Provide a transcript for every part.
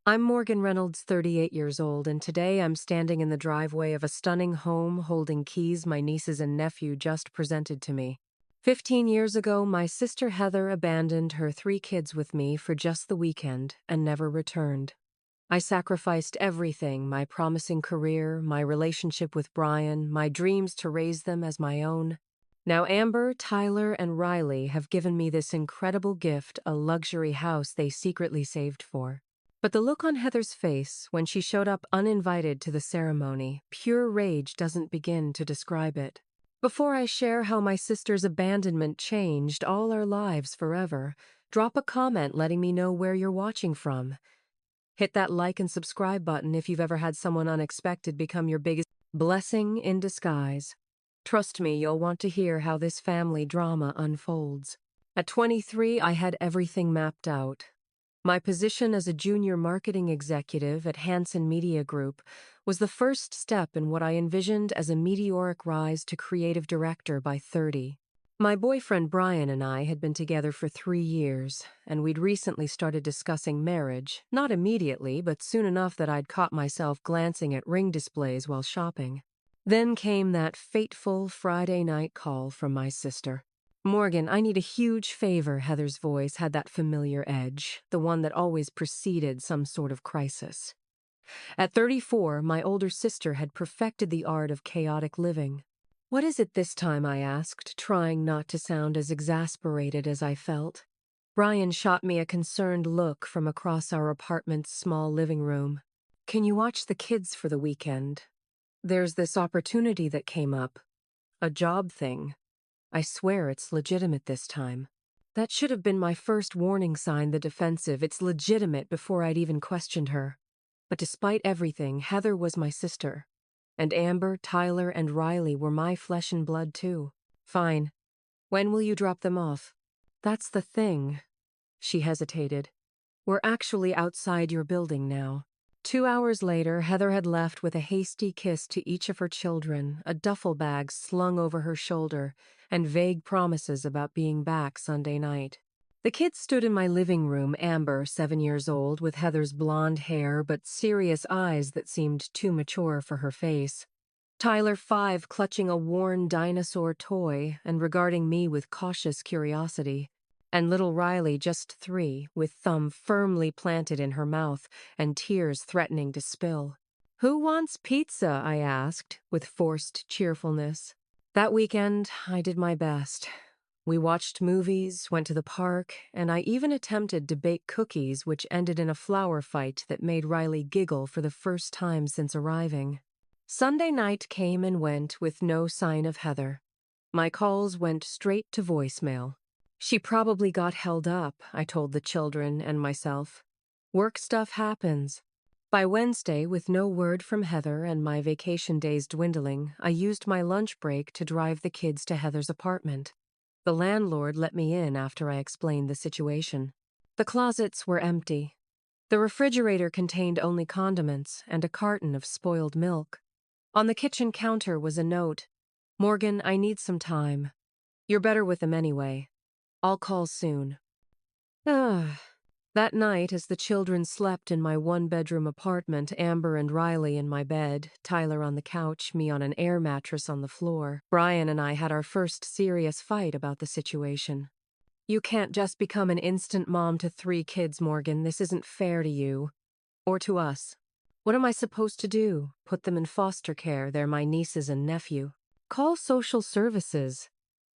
I'm Morgan Reynolds, 38 years old, and today I'm standing in the driveway of a stunning home holding keys my nieces and nephew just presented to me. 15 years ago, my sister Heather abandoned her 3 kids with me for just the weekend and never returned. I sacrificed everything: my promising career, my relationship with Brian, my dreams to raise them as my own. Now Amber, Tyler, and Riley have given me this incredible gift, a luxury house they secretly saved for. But the look on Heather's face when she showed up uninvited to the ceremony, pure rage doesn't begin to describe it. Before I share how my sister's abandonment changed all our lives forever, drop a comment letting me know where you're watching from. Hit that like and subscribe button if you've ever had someone unexpected become your biggest blessing in disguise. Trust me, you'll want to hear how this family drama unfolds. At 23, I had everything mapped out. My position as a junior marketing executive at Hanson Media Group was the first step in what I envisioned as a meteoric rise to creative director by 30. My boyfriend Brian and I had been together for 3 years, and we'd recently started discussing marriage, not immediately, but soon enough that I'd caught myself glancing at ring displays while shopping. Then came that fateful Friday night call from my sister. "Morgan, I need a huge favor." Heather's voice had that familiar edge, the one that always preceded some sort of crisis. At 34, my older sister had perfected the art of chaotic living. "What is it this time?" I asked, trying not to sound as exasperated as I felt. Brian shot me a concerned look from across our apartment's small living room. "Can you watch the kids for the weekend? There's this opportunity that came up. A job thing. I swear it's legitimate this time." That should have been my first warning sign, the defensive. It's legitimate before I'd even questioned her. But despite everything, Heather was my sister. And Amber, Tyler, and Riley were my flesh and blood too. "Fine. When will you drop them off?" "That's the thing." She hesitated. "We're actually outside your building now." 2 hours later, Heather had left with a hasty kiss to each of her children, a duffel bag slung over her shoulder, and vague promises about being back Sunday night. The kids stood in my living room, Amber, 7 years old, with Heather's blonde hair but serious eyes that seemed too mature for her face. Tyler, 5, clutching a worn dinosaur toy and regarding me with cautious curiosity. And little Riley, just 3, with thumb firmly planted in her mouth and tears threatening to spill. "Who wants pizza?" I asked, with forced cheerfulness. That weekend, I did my best. We watched movies, went to the park, and I even attempted to bake cookies, which ended in a flower fight that made Riley giggle for the first time since arriving. Sunday night came and went with no sign of Heather. My calls went straight to voicemail. She probably got held up, I told the children and myself. Work stuff happens. By Wednesday, with no word from Heather and my vacation days dwindling, I used my lunch break to drive the kids to Heather's apartment. The landlord let me in after I explained the situation. The closets were empty. The refrigerator contained only condiments and a carton of spoiled milk. On the kitchen counter was a note: "Morgan, I need some time. You're better with them anyway. I'll call soon." That night, as the children slept in my one-bedroom apartment, Amber and Riley in my bed, Tyler on the couch, me on an air mattress on the floor, Brian and I had our first serious fight about the situation. "You can't just become an instant mom to 3 kids, Morgan. This isn't fair to you. Or to us. What am I supposed to do? Put them in foster care? They're my nieces and nephew. Call social services.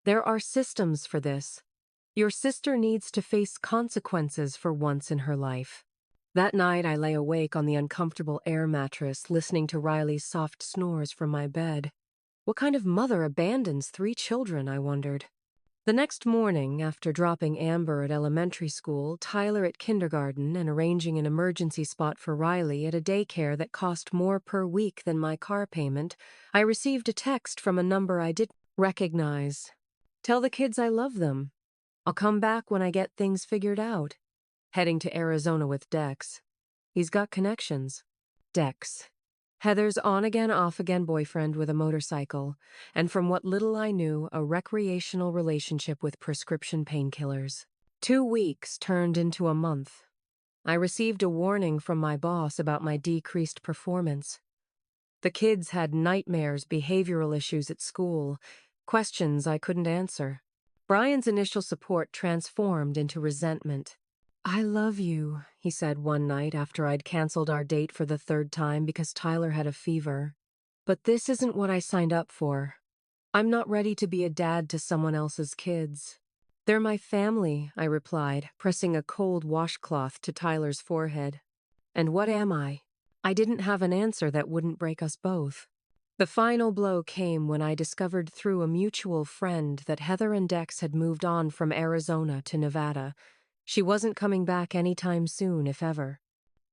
There are systems for this. Your sister needs to face consequences for once in her life." That night, I lay awake on the uncomfortable air mattress, listening to Riley's soft snores from my bed. What kind of mother abandons 3 children, I wondered. The next morning, after dropping Amber at elementary school, Tyler at kindergarten, and arranging an emergency spot for Riley at a daycare that cost more per week than my car payment, I received a text from a number I didn't recognize. "Tell the kids I love them. I'll come back when I get things figured out. Heading to Arizona with Dex. He's got connections." Dex. Heather's on-again, off-again boyfriend with a motorcycle, and from what little I knew, a recreational relationship with prescription painkillers. 2 weeks turned into a month. I received a warning from my boss about my decreased performance. The kids had nightmares, behavioral issues at school, questions I couldn't answer. Brian's initial support transformed into resentment. "I love you," he said one night after I'd canceled our date for the third time because Tyler had a fever. "But this isn't what I signed up for. I'm not ready to be a dad to someone else's kids." "They're my family," I replied, pressing a cold washcloth to Tyler's forehead. "And what am I?" I didn't have an answer that wouldn't break us both. The final blow came when I discovered through a mutual friend that Heather and Dex had moved on from Arizona to Nevada. She wasn't coming back anytime soon, if ever.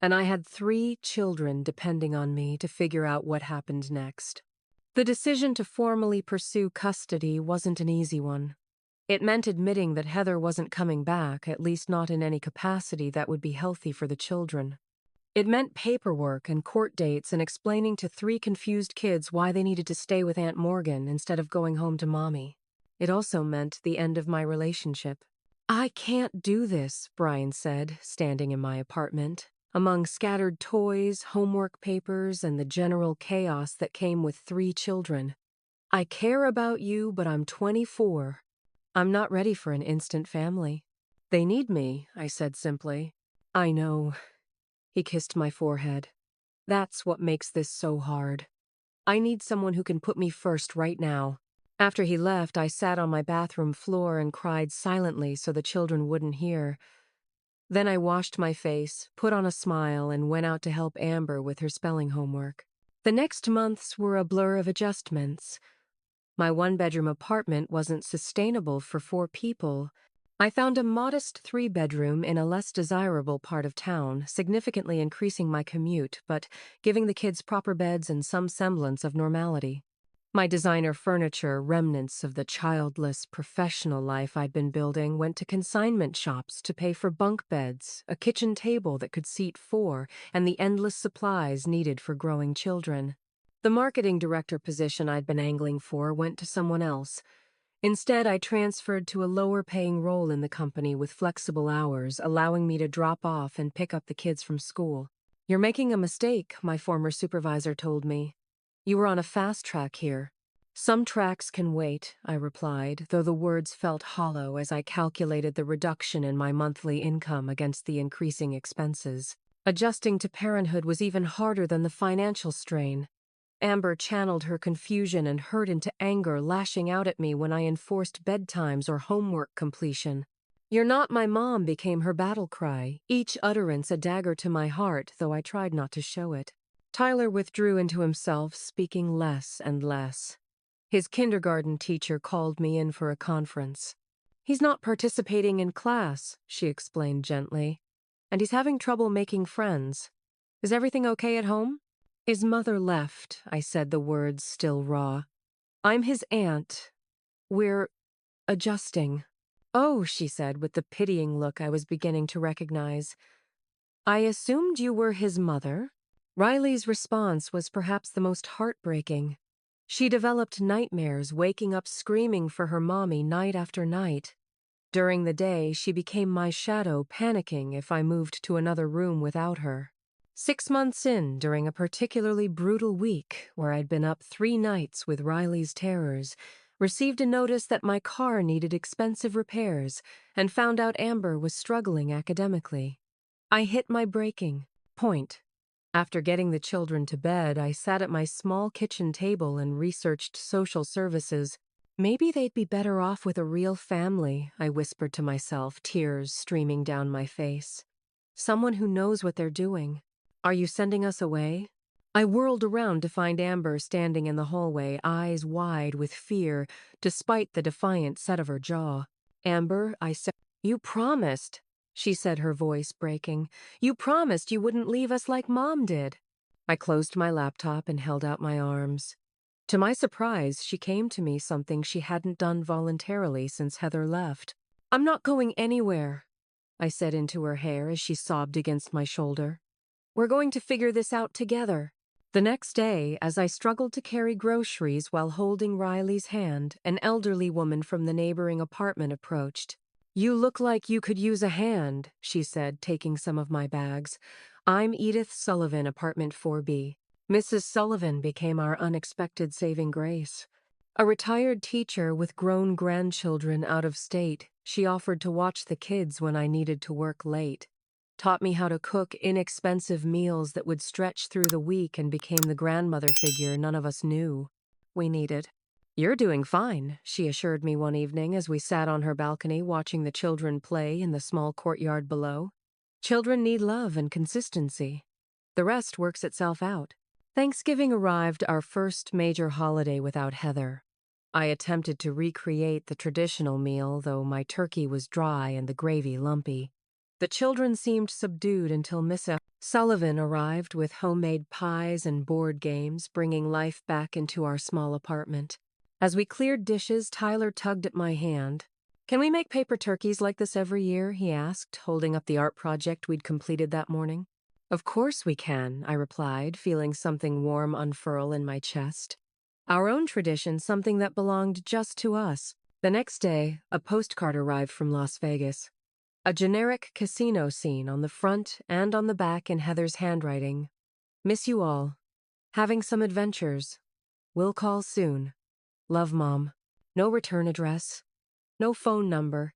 And I had 3 children depending on me to figure out what happened next. The decision to formally pursue custody wasn't an easy one. It meant admitting that Heather wasn't coming back, at least not in any capacity that would be healthy for the children. It meant paperwork and court dates and explaining to 3 confused kids why they needed to stay with Aunt Morgan instead of going home to Mommy. It also meant the end of my relationship. "I can't do this," Brian said, standing in my apartment, among scattered toys, homework papers, and the general chaos that came with 3 children. "I care about you, but I'm 24. I'm not ready for an instant family." "They need me," I said simply. "I know." He kissed my forehead. "That's what makes this so hard. I need someone who can put me first right now." After he left, I sat on my bathroom floor and cried silently so the children wouldn't hear. Then I washed my face, put on a smile, and went out to help Amber with her spelling homework. The next months were a blur of adjustments. My 1-bedroom apartment wasn't sustainable for 4 people. I found a modest 3-bedroom in a less desirable part of town, significantly increasing my commute, but giving the kids proper beds and some semblance of normality. My designer furniture, remnants of the childless professional life I'd been building, went to consignment shops to pay for bunk beds, a kitchen table that could seat 4, and the endless supplies needed for growing children. The marketing director position I'd been angling for went to someone else. Instead, I transferred to a lower-paying role in the company with flexible hours, allowing me to drop off and pick up the kids from school. "You're making a mistake," my former supervisor told me. "You were on a fast track here." "Some tracks can wait," I replied, though the words felt hollow as I calculated the reduction in my monthly income against the increasing expenses. Adjusting to parenthood was even harder than the financial strain. Amber channeled her confusion and hurt into anger, lashing out at me when I enforced bedtimes or homework completion. "You're not my mom" became her battle cry, each utterance a dagger to my heart, though I tried not to show it. Tyler withdrew into himself, speaking less and less. His kindergarten teacher called me in for a conference. "He's not participating in class," she explained gently, "and he's having trouble making friends. Is everything okay at home?" "His mother left," I said, the words still raw. "I'm his aunt. We're adjusting." "Oh," she said with the pitying look I was beginning to recognize. "I assumed you were his mother." Riley's response was perhaps the most heartbreaking. She developed nightmares, waking up screaming for her mommy night after night. During the day, she became my shadow, panicking if I moved to another room without her. 6 months in, during a particularly brutal week, where I'd been up 3 nights with Riley's terrors, received a notice that my car needed expensive repairs, and found out Amber was struggling academically. I hit my breaking point. After getting the children to bed, I sat at my small kitchen table and researched social services. Maybe they'd be better off with a real family, I whispered to myself, tears streaming down my face. Someone who knows what they're doing. "Are you sending us away?" I whirled around to find Amber standing in the hallway, eyes wide with fear, despite the defiant set of her jaw. "Amber," I said, "you promised," she said, her voice breaking. "You promised you wouldn't leave us like Mom did." I closed my laptop and held out my arms. To my surprise, she came to me, something she hadn't done voluntarily since Heather left. "I'm not going anywhere," I said into her hair as she sobbed against my shoulder. "We're going to figure this out together." The next day, as I struggled to carry groceries while holding Riley's hand, an elderly woman from the neighboring apartment approached. "You look like you could use a hand," she said, taking some of my bags. "I'm Edith Sullivan, apartment 4B. Mrs. Sullivan became our unexpected saving grace. A retired teacher with grown grandchildren out of state, she offered to watch the kids when I needed to work late. Taught me how to cook inexpensive meals that would stretch through the week and became the grandmother figure none of us knew we needed. "You're doing fine," she assured me one evening as we sat on her balcony watching the children play in the small courtyard below. "Children need love and consistency. The rest works itself out." Thanksgiving arrived, our first major holiday without Heather. I attempted to recreate the traditional meal, though my turkey was dry and the gravy lumpy. The children seemed subdued until Mrs. Sullivan arrived with homemade pies and board games, bringing life back into our small apartment. As we cleared dishes, Tyler tugged at my hand. "Can we make paper turkeys like this every year?" he asked, holding up the art project we'd completed that morning. "Of course we can," I replied, feeling something warm unfurl in my chest. Our own tradition, something that belonged just to us. The next day, a postcard arrived from Las Vegas. A generic casino scene on the front and on the back in Heather's handwriting. "Miss you all. Having some adventures. Will call soon. Love, Mom." No return address. No phone number.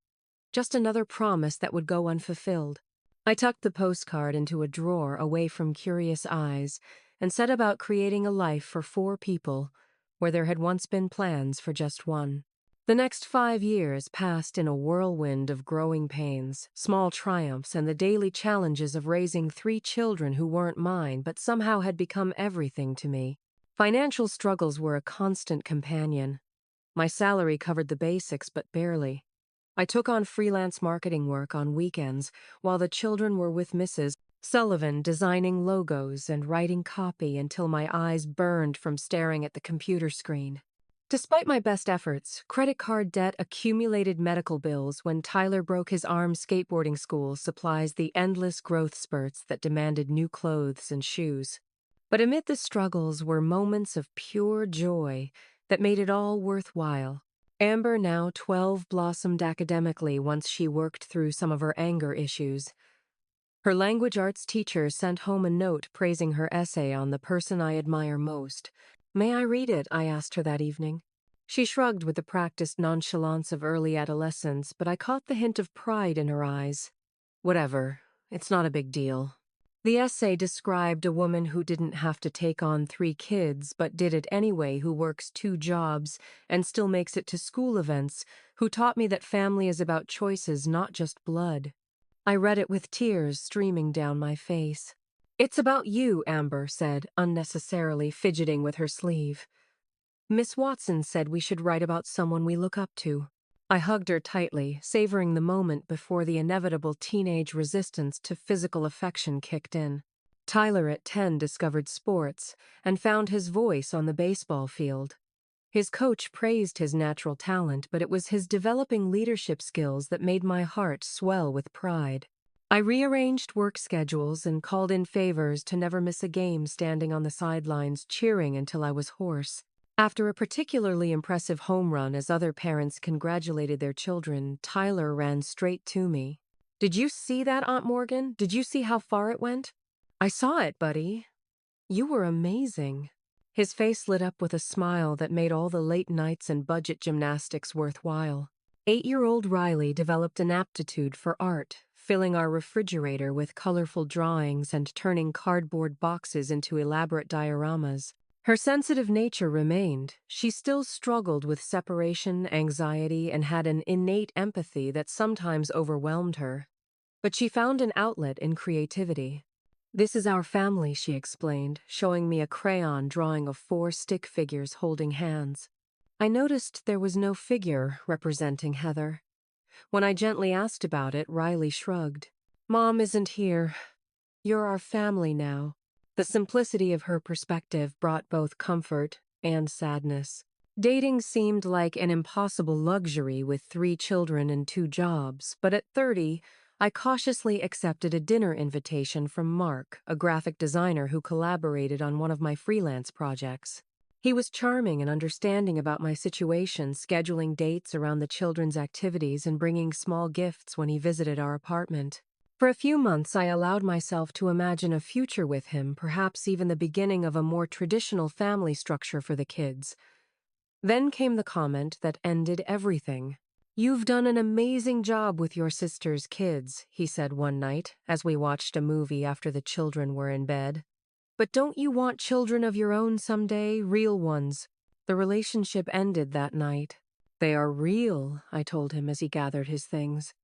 Just another promise that would go unfulfilled. I tucked the postcard into a drawer away from curious eyes and set about creating a life for 4 people where there had once been plans for just one. The next 5 years passed in a whirlwind of growing pains, small triumphs, and the daily challenges of raising 3 children who weren't mine but somehow had become everything to me. Financial struggles were a constant companion. My salary covered the basics, but barely. I took on freelance marketing work on weekends while the children were with Mrs. Sullivan, designing logos and writing copy until my eyes burned from staring at the computer screen. Despite my best efforts, credit card debt, accumulated medical bills when Tyler broke his arm skateboarding school, supplies the endless growth spurts that demanded new clothes and shoes. But amid the struggles were moments of pure joy that made it all worthwhile. Amber, now 12, blossomed academically once she worked through some of her anger issues. Her language arts teacher sent home a note praising her essay on the person I admire most. "May I read it?" I asked her that evening. She shrugged with the practiced nonchalance of early adolescence, but I caught the hint of pride in her eyes. "Whatever. It's not a big deal." The essay described a woman who didn't have to take on 3 kids, but did it anyway, who works 2 jobs and still makes it to school events, who taught me that family is about choices, not just blood. I read it with tears streaming down my face. "It's about you," Amber said, unnecessarily fidgeting with her sleeve. "Miss Watson said we should write about someone we look up to." I hugged her tightly, savoring the moment before the inevitable teenage resistance to physical affection kicked in. Tyler at 10 discovered sports and found his voice on the baseball field. His coach praised his natural talent, but it was his developing leadership skills that made my heart swell with pride. I rearranged work schedules and called in favors to never miss a game, standing on the sidelines cheering until I was hoarse. After a particularly impressive home run as other parents congratulated their children, Tyler ran straight to me. "Did you see that, Aunt Morgan? Did you see how far it went?" "I saw it, buddy. You were amazing." His face lit up with a smile that made all the late nights and budget gymnastics worthwhile. 8-year-old Riley developed an aptitude for art, filling our refrigerator with colorful drawings and turning cardboard boxes into elaborate dioramas. Her sensitive nature remained. She still struggled with separation, anxiety, and had an innate empathy that sometimes overwhelmed her. But she found an outlet in creativity. "This is our family," she explained, showing me a crayon drawing of 4 stick figures holding hands. I noticed there was no figure representing Heather. When I gently asked about it, Riley shrugged. "Mom isn't here. You're our family now." The simplicity of her perspective brought both comfort and sadness. Dating seemed like an impossible luxury with 3 children and 2 jobs, but at 30, I cautiously accepted a dinner invitation from Mark, a graphic designer who collaborated on one of my freelance projects. He was charming and understanding about my situation, scheduling dates around the children's activities and bringing small gifts when he visited our apartment. For a few months, I allowed myself to imagine a future with him, perhaps even the beginning of a more traditional family structure for the kids. Then came the comment that ended everything. "You've done an amazing job with your sister's kids," he said one night as we watched a movie after the children were in bed. "But don't you want children of your own someday, real ones?" The relationship ended that night. "They are real," I told him as he gathered his things.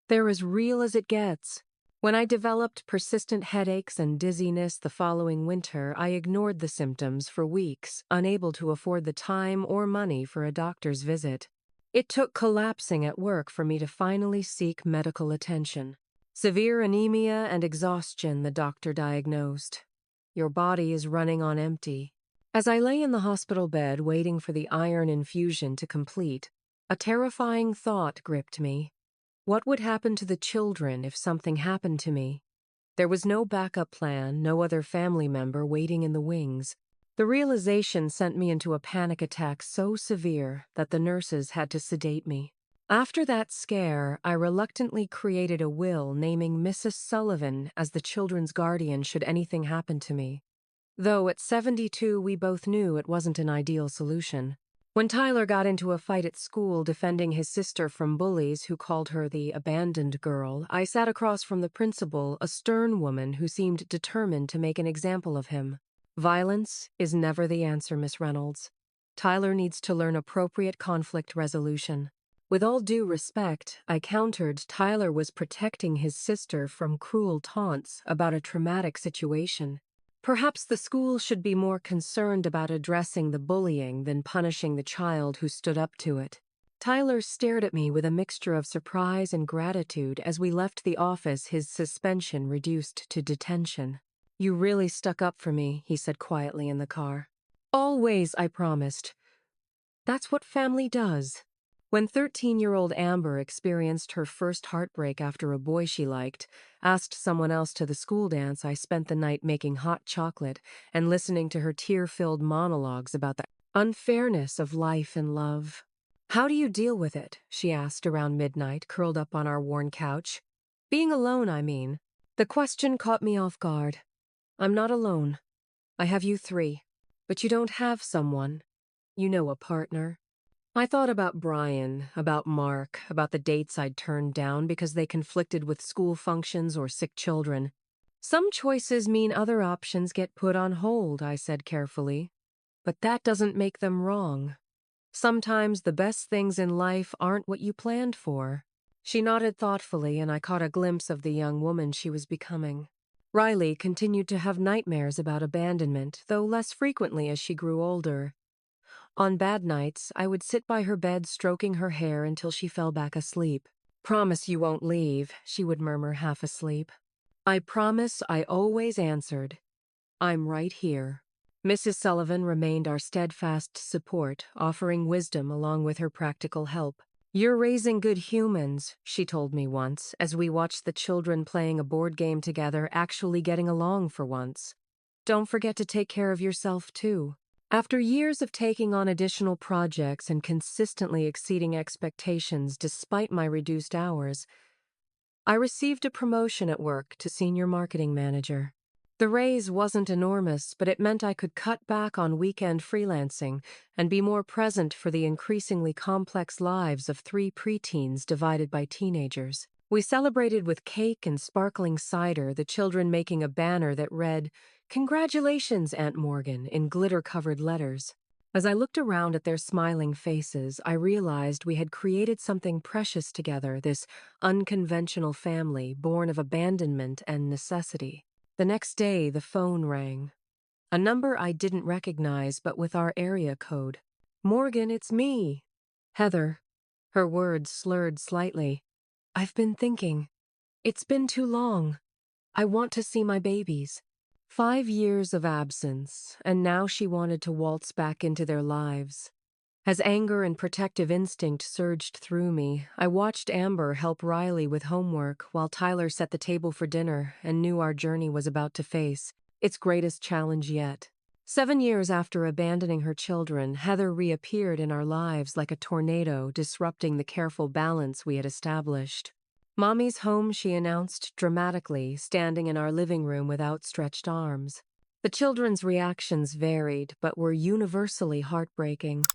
"They're as real as it gets." When I developed persistent headaches and dizziness the following winter, I ignored the symptoms for weeks, unable to afford the time or money for a doctor's visit. It took collapsing at work for me to finally seek medical attention. "Severe anemia and exhaustion," the doctor diagnosed. "Your body is running on empty." As I lay in the hospital bed waiting for the iron infusion to complete, a terrifying thought gripped me. What would happen to the children if something happened to me? There was no backup plan, no other family member waiting in the wings. The realization sent me into a panic attack so severe that the nurses had to sedate me. After that scare, I reluctantly created a will naming Mrs. Sullivan as the children's guardian should anything happen to me. Though at 72 we both knew it wasn't an ideal solution. When Tyler got into a fight at school defending his sister from bullies who called her the abandoned girl, I sat across from the principal, a stern woman who seemed determined to make an example of him. "Violence is never the answer, Miss Reynolds. Tyler needs to learn appropriate conflict resolution." With all due respect, I countered Tyler was protecting his sister from cruel taunts about a traumatic situation. Perhaps the school should be more concerned about addressing the bullying than punishing the child who stood up to it. Tyler stared at me with a mixture of surprise and gratitude as we left the office, his suspension reduced to detention. "You really stuck up for me," he said quietly in the car. "Always," I promised. "That's what family does." When 13-year-old Amber experienced her first heartbreak after a boy she liked, asked someone else to the school dance, I spent the night making hot chocolate and listening to her tear-filled monologues about the unfairness of life and love. "How do you deal with it?" she asked around midnight, curled up on our worn couch. "Being alone, I mean." The question caught me off guard. "I'm not alone. I have you three. But you don't have someone. You know, a partner." I thought about Brian, about Mark, about the dates I'd turned down because they conflicted with school functions or sick children. "Some choices mean other options get put on hold," I said carefully. "But that doesn't make them wrong. Sometimes the best things in life aren't what you planned for." She nodded thoughtfully, and I caught a glimpse of the young woman she was becoming. Riley continued to have nightmares about abandonment, though less frequently as she grew older. On bad nights, I would sit by her bed stroking her hair until she fell back asleep. "Promise you won't leave," she would murmur half asleep. "I promise," I always answered. "I'm right here." Mrs. Sullivan remained our steadfast support, offering wisdom along with her practical help. "You're raising good humans," she told me once, as we watched the children playing a board game together, actually getting along for once. "Don't forget to take care of yourself, too." After years of taking on additional projects and consistently exceeding expectations despite my reduced hours, I received a promotion at work to senior marketing manager. The raise wasn't enormous, but it meant I could cut back on weekend freelancing and be more present for the increasingly complex lives of 3 preteens divided by teenagers. We celebrated with cake and sparkling cider, the children making a banner that read, "Congratulations, Aunt Morgan," in glitter-covered letters. As I looked around at their smiling faces, I realized we had created something precious together, this unconventional family born of abandonment and necessity. The next day, the phone rang. A number I didn't recognize, but with our area code. "Morgan, it's me." "Heather." Her words slurred slightly. "I've been thinking. It's been too long. I want to see my babies." 5 years of absence, and now she wanted to waltz back into their lives. As anger and protective instinct surged through me, I watched Amber help Riley with homework while Tyler set the table for dinner and knew our journey was about to face its greatest challenge yet. 7 years after abandoning her children, Heather reappeared in our lives like a tornado, disrupting the careful balance we had established. "Mommy's home," she announced dramatically, standing in our living room with outstretched arms. The children's reactions varied, but were universally heartbreaking.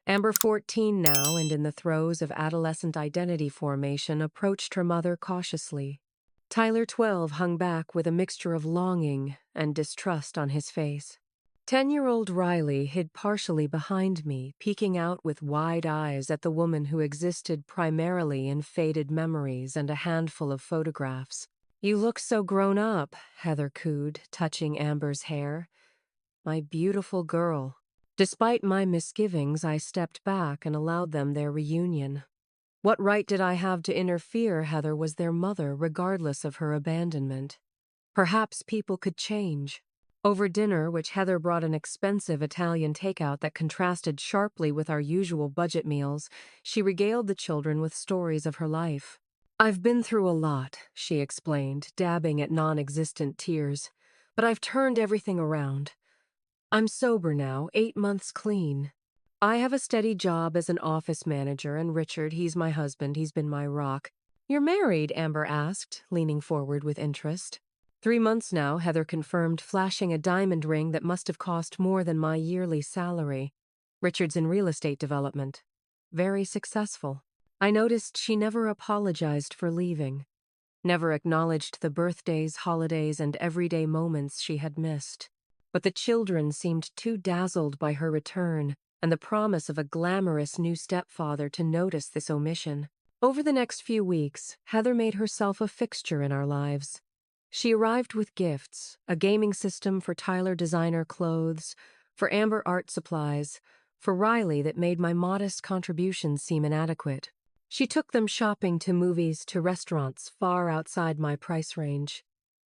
Amber, 14 now and in the throes of adolescent identity formation, approached her mother cautiously. Tyler, 12, hung back with a mixture of longing and distrust on his face. 10-year-old Riley hid partially behind me, peeking out with wide eyes at the woman who existed primarily in faded memories and a handful of photographs. "You look so grown up," Heather cooed, touching Amber's hair. "My beautiful girl." Despite my misgivings, I stepped back and allowed them their reunion. What right did I have to interfere? Heather was their mother, regardless of her abandonment. Perhaps people could change. Over dinner, which Heather brought an expensive Italian takeout that contrasted sharply with our usual budget meals, she regaled the children with stories of her life. "I've been through a lot," she explained, dabbing at non-existent tears. "But I've turned everything around. I'm sober now, 8 months clean. I have a steady job as an office manager, and Richard, he's my husband, he's been my rock." "You're married?" Amber asked, leaning forward with interest. 3 months now, Heather confirmed, flashing a diamond ring that must have cost more than my yearly salary. "Richard's in real estate development. Very successful." I noticed she never apologized for leaving, never acknowledged the birthdays, holidays, and everyday moments she had missed. But the children seemed too dazzled by her return and the promise of a glamorous new stepfather to notice this omission. Over the next few weeks, Heather made herself a fixture in our lives. She arrived with gifts: a gaming system for Tyler, designer clothes, for Amber, art supplies, for Riley that made my modest contributions seem inadequate. She took them shopping, to movies, to restaurants far outside my price range.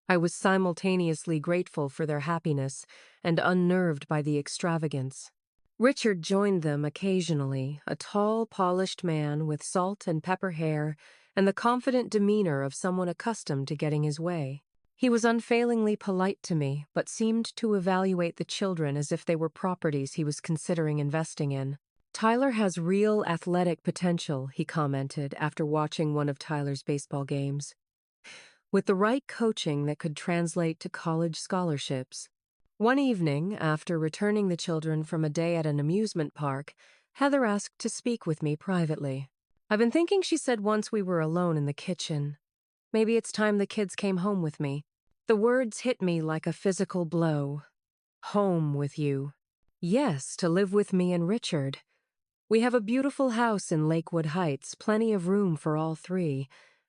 I was simultaneously grateful for their happiness and unnerved by the extravagance. Richard joined them occasionally, a tall, polished man with salt and pepper hair and the confident demeanor of someone accustomed to getting his way. He was unfailingly polite to me, but seemed to evaluate the children as if they were properties he was considering investing in. "Tyler has real athletic potential," he commented after watching one of Tyler's baseball games. "With the right coaching that could translate to college scholarships." One evening, after returning the children from a day at an amusement park, Heather asked to speak with me privately. "I've been thinking," she said once we were alone in the kitchen. "Maybe it's time the kids came home with me." The words hit me like a physical blow. Home with you. Yes, to live with me and Richard. We have a beautiful house in Lakewood Heights, plenty of room for all three.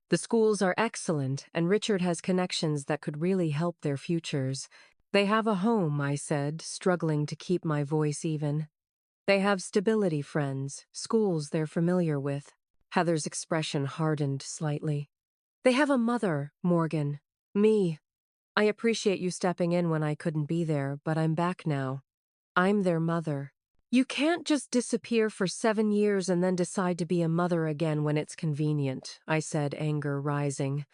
The schools are excellent, and Richard has connections that could really help their futures. "They have a home," I said, struggling to keep my voice even. "They have stability, friends, schools they're familiar with." Heather's expression hardened slightly. "They have a mother, Morgan. Me. I appreciate you stepping in when I couldn't be there, but I'm back now. I'm their mother." "You can't just disappear for 7 years and then decide to be a mother again when it's convenient," I said, anger rising.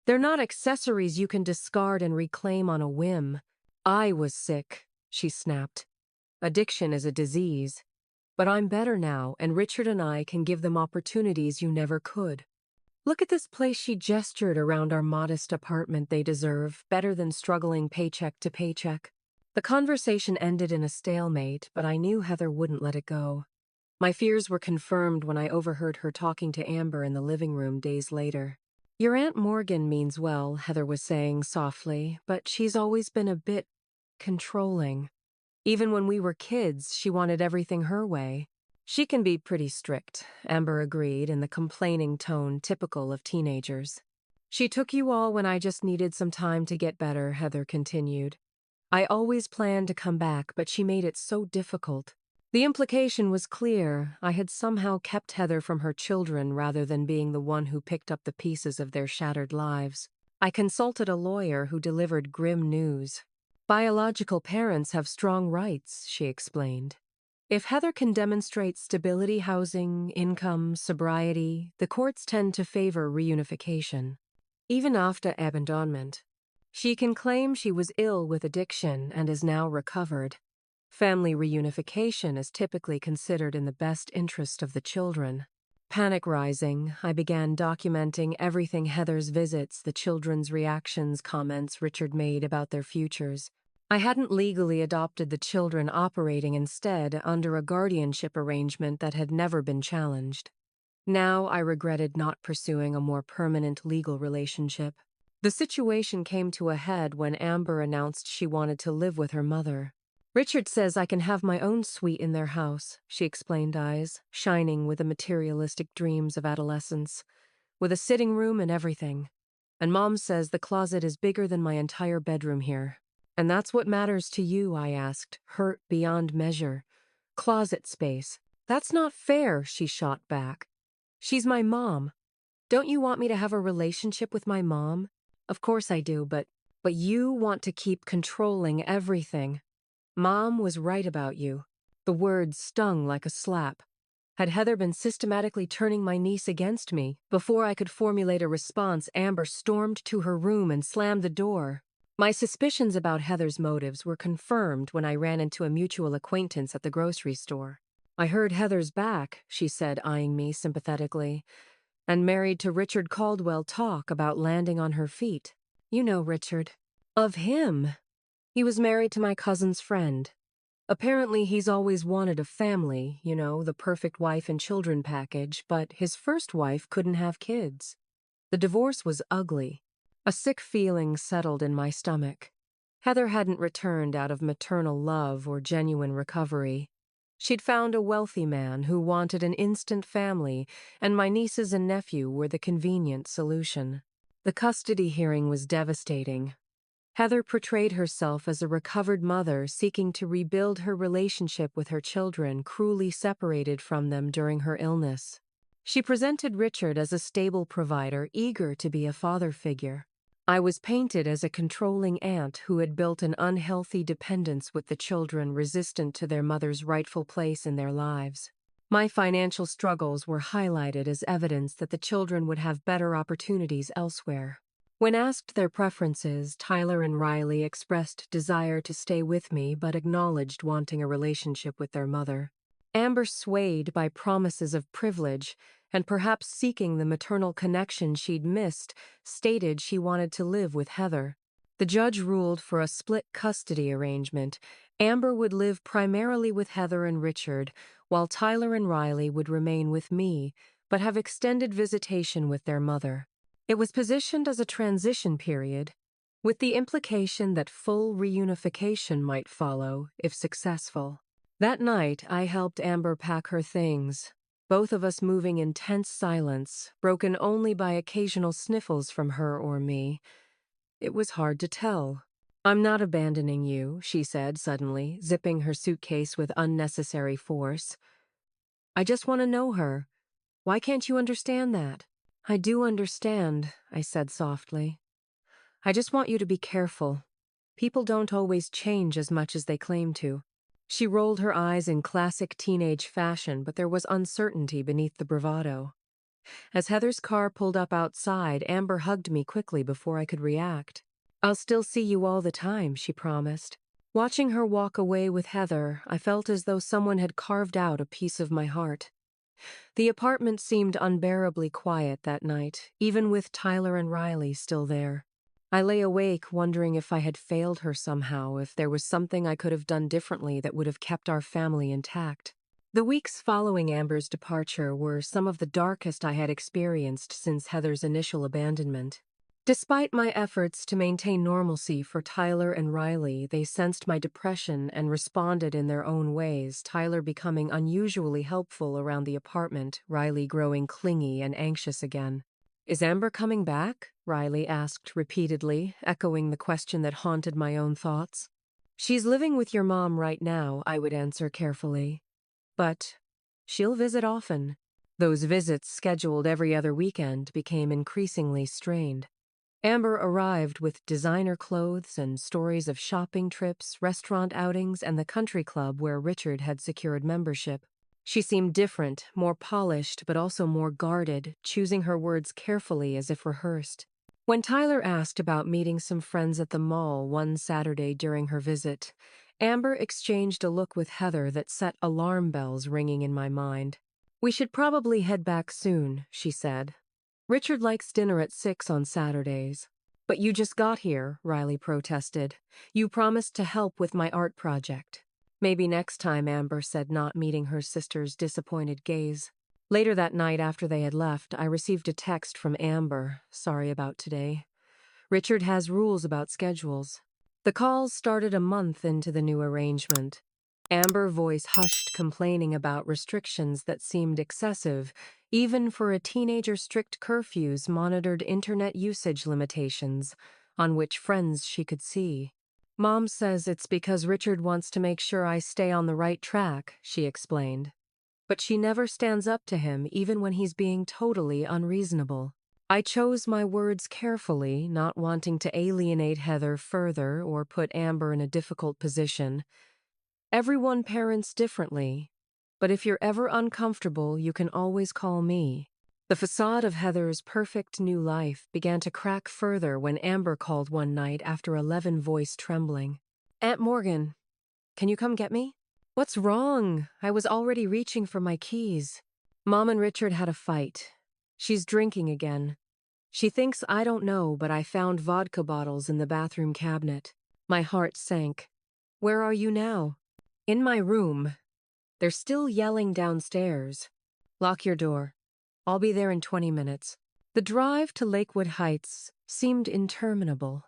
"They're not accessories you can discard and reclaim on a whim." "I was sick," she snapped. "Addiction is a disease. But I'm better now, and Richard and I can give them opportunities you never could. Look at this place," she gestured around our modest apartment. "They deserve better than struggling paycheck to paycheck." The conversation ended in a stalemate, but I knew Heather wouldn't let it go. My fears were confirmed when I overheard her talking to Amber in the living room days later. "Your Aunt Morgan means well," Heather was saying softly, "but she's always been a bit controlling. Even when we were kids, she wanted everything her way." "She can be pretty strict," Amber agreed in the complaining tone typical of teenagers. "She took you all when I just needed some time to get better," Heather continued. "I always planned to come back, but she made it so difficult." The implication was clear. I had somehow kept Heather from her children rather than being the one who picked up the pieces of their shattered lives. I consulted a lawyer who delivered grim news. "Biological parents have strong rights," she explained. "If Heather can demonstrate stability, housing, income, sobriety, the courts tend to favor reunification. Even after abandonment." She can claim she was ill with addiction and is now recovered. Family reunification is typically considered in the best interest of the children. Panic rising, I began documenting everything: Heather's visits, the children's reactions, comments Richard made about their futures. I hadn't legally adopted the children, operating instead under a guardianship arrangement that had never been challenged. Now I regretted not pursuing a more permanent legal relationship. The situation came to a head when Amber announced she wanted to live with her mother. "Richard says I can have my own suite in their house," she explained, eyes shining with the materialistic dreams of adolescence, "with a sitting room and everything. And Mom says the closet is bigger than my entire bedroom here." "And that's what matters to you?" I asked, hurt beyond measure. "Closet space. That's not fair," she shot back. "She's my mom. Don't you want me to have a relationship with my mom?" "Of course I do, but you want to keep controlling everything. Mom was right about you." The words stung like a slap. Had Heather been systematically turning my niece against me? Before I could formulate a response, Amber stormed to her room and slammed the door. My suspicions about Heather's motives were confirmed when I ran into a mutual acquaintance at the grocery store. "I heard Heather's back," she said, eyeing me sympathetically, "and married to Richard Caldwell. Talk about landing on her feet." "You know Richard." "Of him. He was married to my cousin's friend. Apparently he's always wanted a family, the perfect wife and children package, but his first wife couldn't have kids. The divorce was ugly." A sick feeling settled in my stomach. Heather hadn't returned out of maternal love or genuine recovery. She'd found a wealthy man who wanted an instant family, and my nieces and nephew were the convenient solution. The custody hearing was devastating. Heather portrayed herself as a recovered mother seeking to rebuild her relationship with her children, cruelly separated from them during her illness. She presented Richard as a stable provider, eager to be a father figure. I was painted as a controlling aunt who had built an unhealthy dependence with the children, resistant to their mother's rightful place in their lives. My financial struggles were highlighted as evidence that the children would have better opportunities elsewhere. When asked their preferences, Tyler and Riley expressed desire to stay with me but acknowledged wanting a relationship with their mother. Amber, swayed by promises of privilege and perhaps seeking the maternal connection she'd missed, stated she wanted to live with Heather. The judge ruled for a split custody arrangement. Amber would live primarily with Heather and Richard, while Tyler and Riley would remain with me, but have extended visitation with their mother. It was positioned as a transition period, with the implication that full reunification might follow if successful. That night, I helped Amber pack her things, both of us moving in tense silence, broken only by occasional sniffles from her or me. It was hard to tell. "I'm not abandoning you," she said suddenly, zipping her suitcase with unnecessary force. "I just want to know her. Why can't you understand that?" "I do understand," I said softly. "I just want you to be careful. People don't always change as much as they claim to." She rolled her eyes in classic teenage fashion, but there was uncertainty beneath the bravado. As Heather's car pulled up outside, Amber hugged me quickly before I could react. "I'll still see you all the time," she promised. Watching her walk away with Heather, I felt as though someone had carved out a piece of my heart. The apartment seemed unbearably quiet that night, even with Tyler and Riley still there. I lay awake wondering if I had failed her somehow, if there was something I could have done differently that would have kept our family intact. The weeks following Amber's departure were some of the darkest I had experienced since Heather's initial abandonment. Despite my efforts to maintain normalcy for Tyler and Riley, they sensed my depression and responded in their own ways, Tyler becoming unusually helpful around the apartment, Riley growing clingy and anxious again. "Is Amber coming back?" Riley asked repeatedly, echoing the question that haunted my own thoughts. "She's living with your mom right now," I would answer carefully. "But she'll visit often." Those visits, scheduled every other weekend, became increasingly strained. Amber arrived with designer clothes and stories of shopping trips, restaurant outings, and the country club where Richard had secured membership. She seemed different, more polished, but also more guarded, choosing her words carefully as if rehearsed. When Tyler asked about meeting some friends at the mall one Saturday during her visit, Amber exchanged a look with Heather that set alarm bells ringing in my mind. "We should probably head back soon," she said. "Richard likes dinner at 6 on Saturdays." "But you just got here," Riley protested. "You promised to help with my art project." "Maybe next time," Amber said, not meeting her sister's disappointed gaze. Later that night after they had left, I received a text from Amber. "Sorry about today. Richard has rules about schedules." The calls started a month into the new arrangement. Amber's voice hushed, complaining about restrictions that seemed excessive, even for a teenager's strict curfews monitored internet usage limitations, on which friends she could see. "Mom says it's because Richard wants to make sure I stay on the right track," she explained. "But she never stands up to him, even when he's being totally unreasonable." I chose my words carefully, not wanting to alienate Heather further or put Amber in a difficult position. "Everyone parents differently, but if you're ever uncomfortable, you can always call me." The facade of Heather's perfect new life began to crack further when Amber called one night after 11 voice trembling. "Aunt Morgan, can you come get me?" "What's wrong?" I was already reaching for my keys. "Mom and Richard had a fight. She's drinking again. She thinks I don't know, but I found vodka bottles in the bathroom cabinet." My heart sank. "Where are you now?" "In my room. They're still yelling downstairs." "Lock your door. I'll be there in 20 minutes. The drive to Lakewood Heights seemed interminable.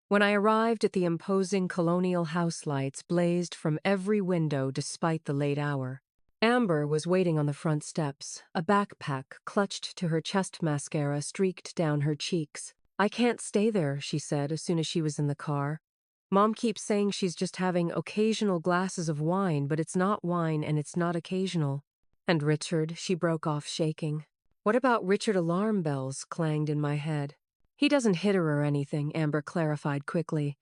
When I arrived at the imposing colonial house, lights blazed from every window despite the late hour. Amber was waiting on the front steps, a backpack clutched to her chest, mascara streaked down her cheeks. "I can't stay there," she said as soon as she was in the car. "Mom keeps saying she's just having occasional glasses of wine, but it's not wine and it's not occasional." "And Richard," she broke off, shaking. "What about Richard?" Alarm bells clanged in my head. "He doesn't hit her or anything," Amber clarified quickly.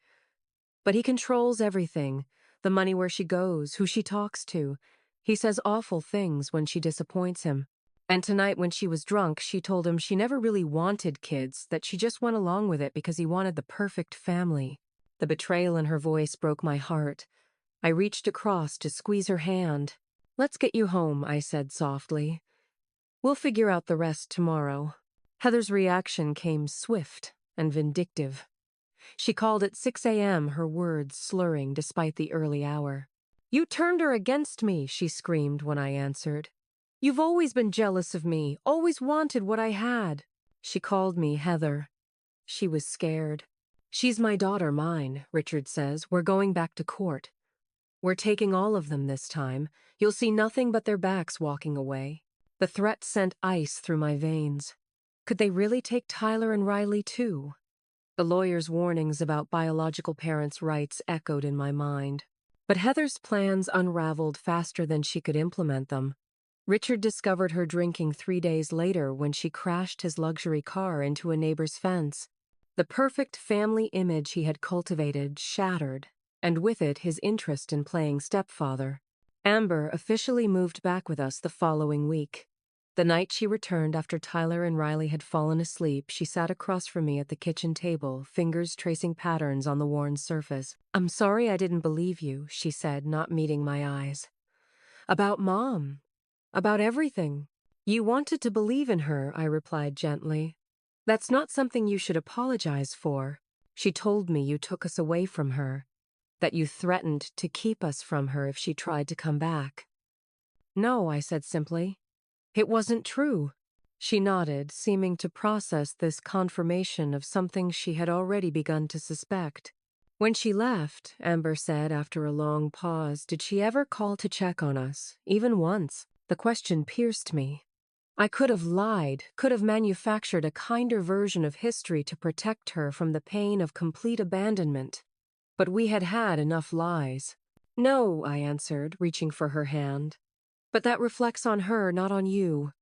"But he controls everything, the money, where she goes, who she talks to. He says awful things when she disappoints him. And tonight when she was drunk, she told him she never really wanted kids, that she just went along with it because he wanted the perfect family." The betrayal in her voice broke my heart. I reached across to squeeze her hand. "Let's get you home," I said softly. "We'll figure out the rest tomorrow." Heather's reaction came swift and vindictive. She called at 6 a.m., her words slurring despite the early hour. "You turned her against me," she screamed when I answered. "You've always been jealous of me, always wanted what I had." She called me Heather. She was scared. "She's my daughter, mine," Richard says. "We're going back to court. We're taking all of them this time. You'll see nothing but their backs walking away." The threat sent ice through my veins. Could they really take Tyler and Riley too? The lawyer's warnings about biological parents' rights echoed in my mind. But Heather's plans unraveled faster than she could implement them. Richard discovered her drinking 3 days later when she crashed his luxury car into a neighbor's fence. The perfect family image he had cultivated shattered, and with it his interest in playing stepfather. Amber officially moved back with us the following week. The night she returned after Tyler and Riley had fallen asleep, she sat across from me at the kitchen table, fingers tracing patterns on the worn surface. "I'm sorry I didn't believe you," she said, not meeting my eyes. "About Mom. About everything." "You wanted to believe in her," I replied gently. "That's not something you should apologize for." She told me you took us away from her, that you threatened to keep us from her if she tried to come back. "No," I said simply. "It wasn't true." She nodded, seeming to process this confirmation of something she had already begun to suspect. "When she left," Amber said after a long pause, "did she ever call to check on us, even once?" The question pierced me. I could have lied, could have manufactured a kinder version of history to protect her from the pain of complete abandonment. But we had had enough lies. "No," I answered, reaching for her hand. "But that reflects on her, not on you."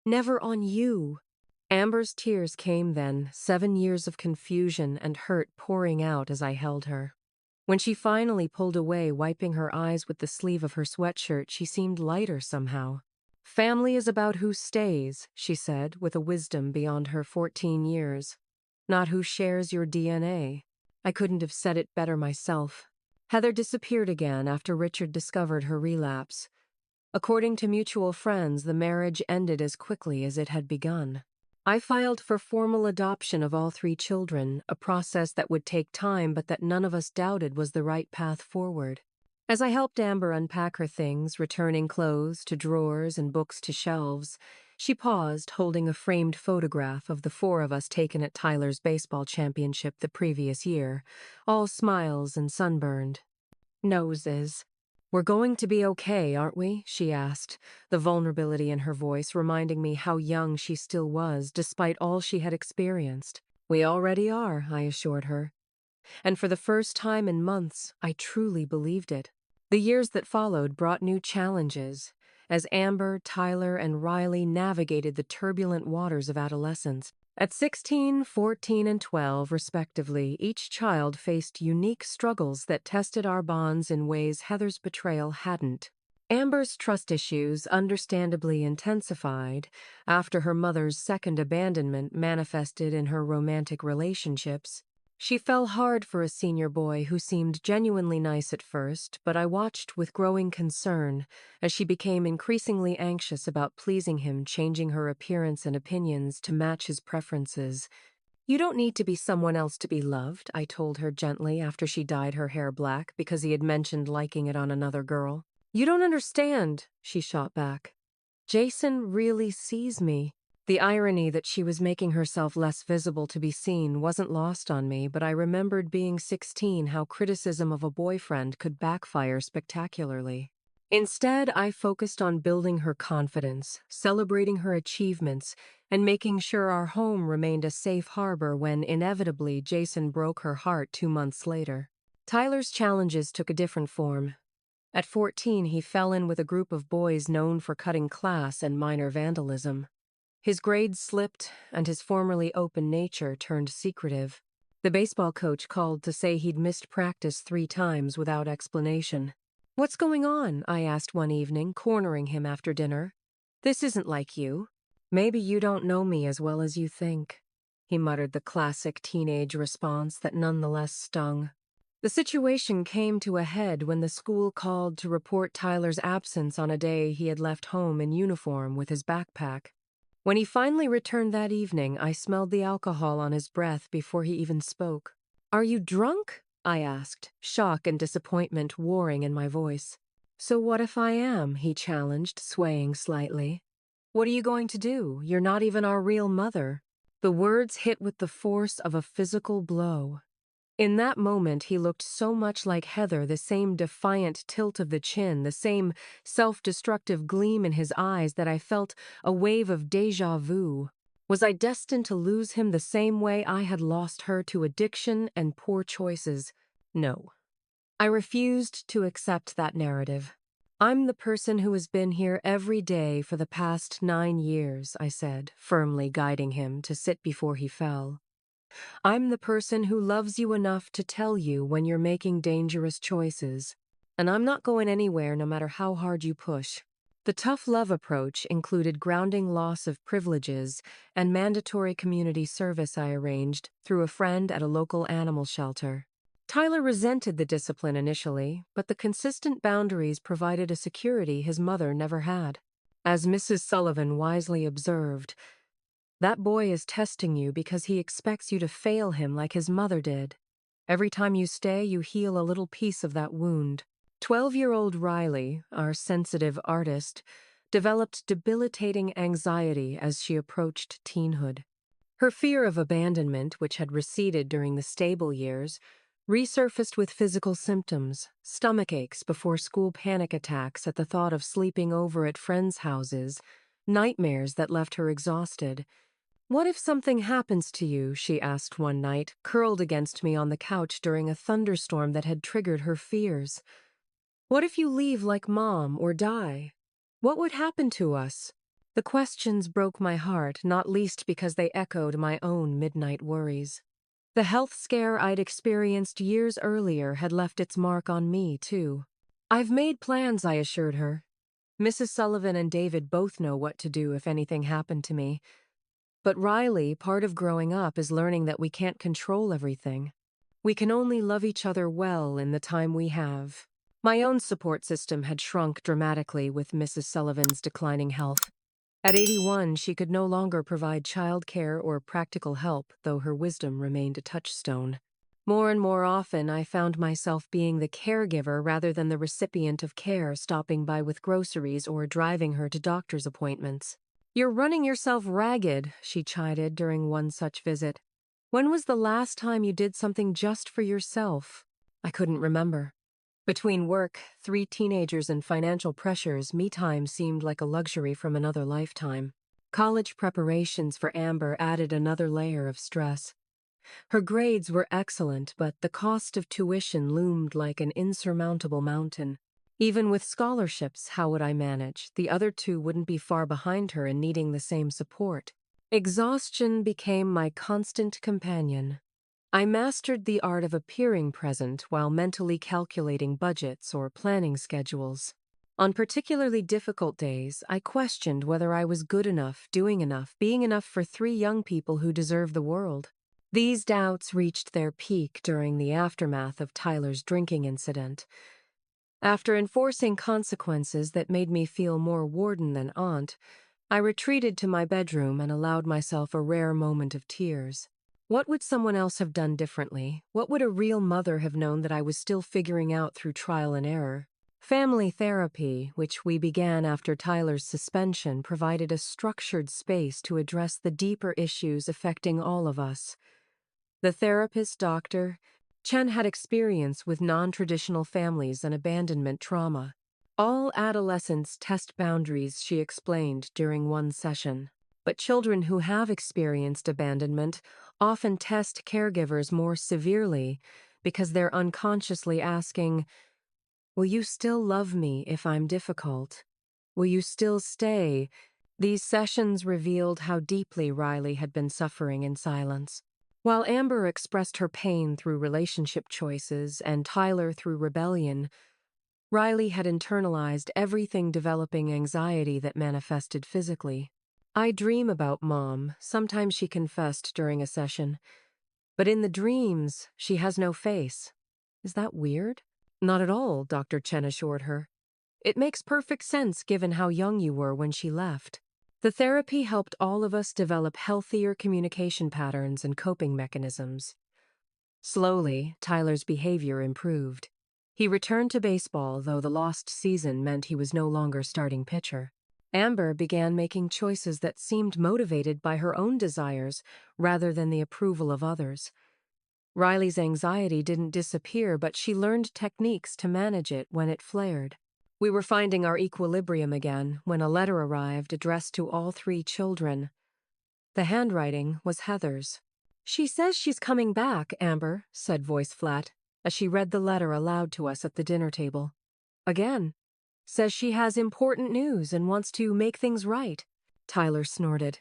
"Never on you." Amber's tears came then, 7 years of confusion and hurt pouring out as I held her. When she finally pulled away, wiping her eyes with the sleeve of her sweatshirt, she seemed lighter somehow. "Family is about who stays," she said, with a wisdom beyond her 14 years. not who shares your DNA. I couldn't have said it better myself. Heather disappeared again after Richard discovered her relapse. According to mutual friends, the marriage ended as quickly as it had begun. I filed for formal adoption of all 3 children, a process that would take time but that none of us doubted was the right path forward. As I helped Amber unpack her things, returning clothes to drawers and books to shelves, she paused, holding a framed photograph of the 4 of us taken at Tyler's baseball championship the previous year, all smiles and sunburned. Noses. "We're going to be okay, aren't we?" she asked, the vulnerability in her voice reminding me how young she still was despite all she had experienced. "We already are," I assured her. And for the first time in months, I truly believed it. The years that followed brought new challenges, as Amber, Tyler, and Riley navigated the turbulent waters of adolescence. At 16, 14, and 12, respectively, each child faced unique struggles that tested our bonds in ways Heather's betrayal hadn't. Amber's trust issues understandably intensified after her mother's second abandonment manifested in her romantic relationships. She fell hard for a senior boy who seemed genuinely nice at first, but I watched with growing concern as she became increasingly anxious about pleasing him, changing her appearance and opinions to match his preferences. "You don't need to be someone else to be loved," I told her gently after she dyed her hair black because he had mentioned liking it on another girl. "You don't understand," she shot back. "Jason really sees me." The irony that she was making herself less visible to be seen wasn't lost on me, but I remembered being 16 how criticism of a boyfriend could backfire spectacularly. Instead, I focused on building her confidence, celebrating her achievements, and making sure our home remained a safe harbor when, inevitably, Jason broke her heart 2 months later. Tyler's challenges took a different form. At 14, he fell in with a group of boys known for cutting class and minor vandalism. His grades slipped, and his formerly open nature turned secretive. The baseball coach called to say he'd missed practice 3 times without explanation. "What's going on?" I asked one evening, cornering him after dinner. "This isn't like you." "Maybe you don't know me as well as you think," he muttered, the classic teenage response that nonetheless stung. The situation came to a head when the school called to report Tyler's absence on a day he had left home in uniform with his backpack. When he finally returned that evening, I smelled the alcohol on his breath before he even spoke. "Are you drunk?" I asked, shock and disappointment warring in my voice. "So what if I am?" he challenged, swaying slightly. "What are you going to do? You're not even our real mother." The words hit with the force of a physical blow. In that moment, he looked so much like Heather, the same defiant tilt of the chin, the same self-destructive gleam in his eyes that I felt a wave of déjà vu. Was I destined to lose him the same way I had lost her to addiction and poor choices? No. I refused to accept that narrative. "I'm the person who has been here every day for the past 9 years, I said, firmly guiding him to sit before he fell. "I'm the person who loves you enough to tell you when you're making dangerous choices. And I'm not going anywhere no matter how hard you push." The tough love approach included grounding loss of privileges and mandatory community service I arranged through a friend at a local animal shelter. Tyler resented the discipline initially, but the consistent boundaries provided a security his mother never had. As Mrs. Sullivan wisely observed, "That boy is testing you because he expects you to fail him like his mother did. Every time you stay, you heal a little piece of that wound." 12-year-old Riley, our sensitive artist, developed debilitating anxiety as she approached teenhood. Her fear of abandonment, which had receded during the stable years, resurfaced with physical symptoms, stomach aches before school panic attacks at the thought of sleeping over at friends' houses, nightmares that left her exhausted. "What if something happens to you?" she asked one night, curled against me on the couch during a thunderstorm that had triggered her fears. "What if you leave like Mom or die? What would happen to us?" The questions broke my heart, not least because they echoed my own midnight worries. The health scare I'd experienced years earlier had left its mark on me, too. "I've made plans," I assured her. "Mrs. Sullivan and David both know what to do if anything happened to me. But Riley, part of growing up is learning that we can't control everything. We can only love each other well in the time we have. My own support system had shrunk dramatically with Mrs. Sullivan's declining health. At 81, she could no longer provide childcare or practical help, though her wisdom remained a touchstone. More and more often, I found myself being the caregiver rather than the recipient of care, stopping by with groceries or driving her to doctor's appointments. "You're running yourself ragged," she chided during one such visit. "When was the last time you did something just for yourself?" I couldn't remember. Between work, 3 teenagers, and financial pressures, me time seemed like a luxury from another lifetime. College preparations for Amber added another layer of stress. Her grades were excellent, but the cost of tuition loomed like an insurmountable mountain. Even with scholarships, how would I manage? The other two wouldn't be far behind her in needing the same support. Exhaustion became my constant companion. I mastered the art of appearing present while mentally calculating budgets or planning schedules. On particularly difficult days, I questioned whether I was good enough, doing enough, being enough for 3 young people who deserve the world. These doubts reached their peak during the aftermath of Tyler's drinking incident. After enforcing consequences that made me feel more warden than aunt, I retreated to my bedroom and allowed myself a rare moment of tears. What would someone else have done differently? What would a real mother have known that I was still figuring out through trial and error? Family therapy, which we began after Tyler's suspension, provided a structured space to address the deeper issues affecting all of us. The therapist, Dr. Chen, had experience with non-traditional families and abandonment trauma. All adolescents test boundaries, she explained during one session. But children who have experienced abandonment often test caregivers more severely because they're unconsciously asking, "Will you still love me if I'm difficult? Will you still stay?" These sessions revealed how deeply Riley had been suffering in silence. While Amber expressed her pain through relationship choices and Tyler through rebellion, Riley had internalized everything, developing anxiety that manifested physically. "I dream about Mom," sometimes she confessed during a session. "But in the dreams, she has no face." "Is that weird?" "Not at all," Dr. Chen assured her. "It makes perfect sense given how young you were when she left." The therapy helped all of us develop healthier communication patterns and coping mechanisms. Slowly, Tyler's behavior improved. He returned to baseball, though the lost season meant he was no longer starting pitcher. Amber began making choices that seemed motivated by her own desires rather than the approval of others. Riley's anxiety didn't disappear, but she learned techniques to manage it when it flared. We were finding our equilibrium again when a letter arrived addressed to all 3 children. The handwriting was Heather's. "She says she's coming back," Amber said, voice flat, as she read the letter aloud to us at the dinner table. "Again. Says she has important news and wants to make things right." Tyler snorted.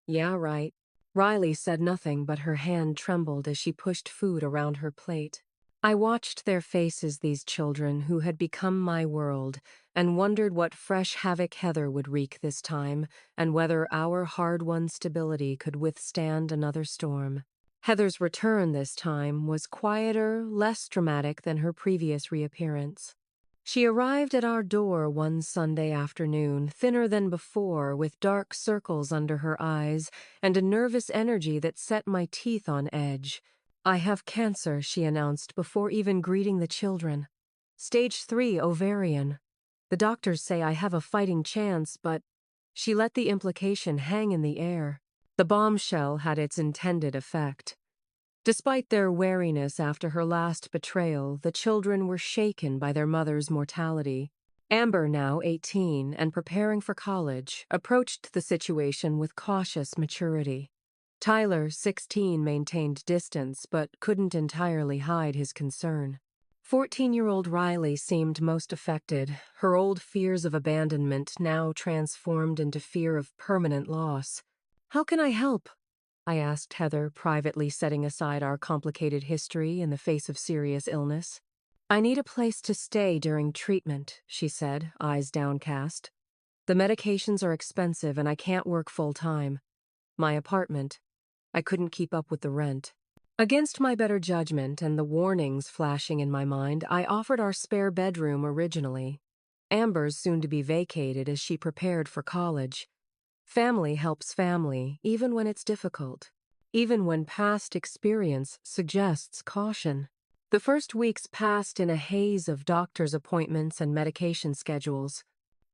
"Yeah, right." Riley said nothing, but her hand trembled as she pushed food around her plate. I watched their faces, these children who had become my world, and wondered what fresh havoc Heather would wreak this time, and whether our hard-won stability could withstand another storm. Heather's return this time was quieter, less dramatic than her previous reappearance. She arrived at our door one Sunday afternoon, thinner than before, with dark circles under her eyes and a nervous energy that set my teeth on edge. "I have cancer," she announced before even greeting the children. "Stage 3 ovarian. The doctors say I have a fighting chance, but—" She let the implication hang in the air. The bombshell had its intended effect. Despite their wariness after her last betrayal, the children were shaken by their mother's mortality. Amber, now 18 and preparing for college, approached the situation with cautious maturity. Tyler, 16, maintained distance but couldn't entirely hide his concern. 14-year-old Riley seemed most affected, her old fears of abandonment now transformed into fear of permanent loss. "How can I help?" I asked Heather, privately setting aside our complicated history in the face of serious illness. "I need a place to stay during treatment," she said, eyes downcast. "The medications are expensive and I can't work full-time." My apartment. I couldn't keep up with the rent. Against my better judgment and the warnings flashing in my mind, I offered our spare bedroom originally. Amber's soon to be vacated as she prepared for college. Family helps family, even when it's difficult. Even when past experience suggests caution. The first weeks passed in a haze of doctor's appointments and medication schedules.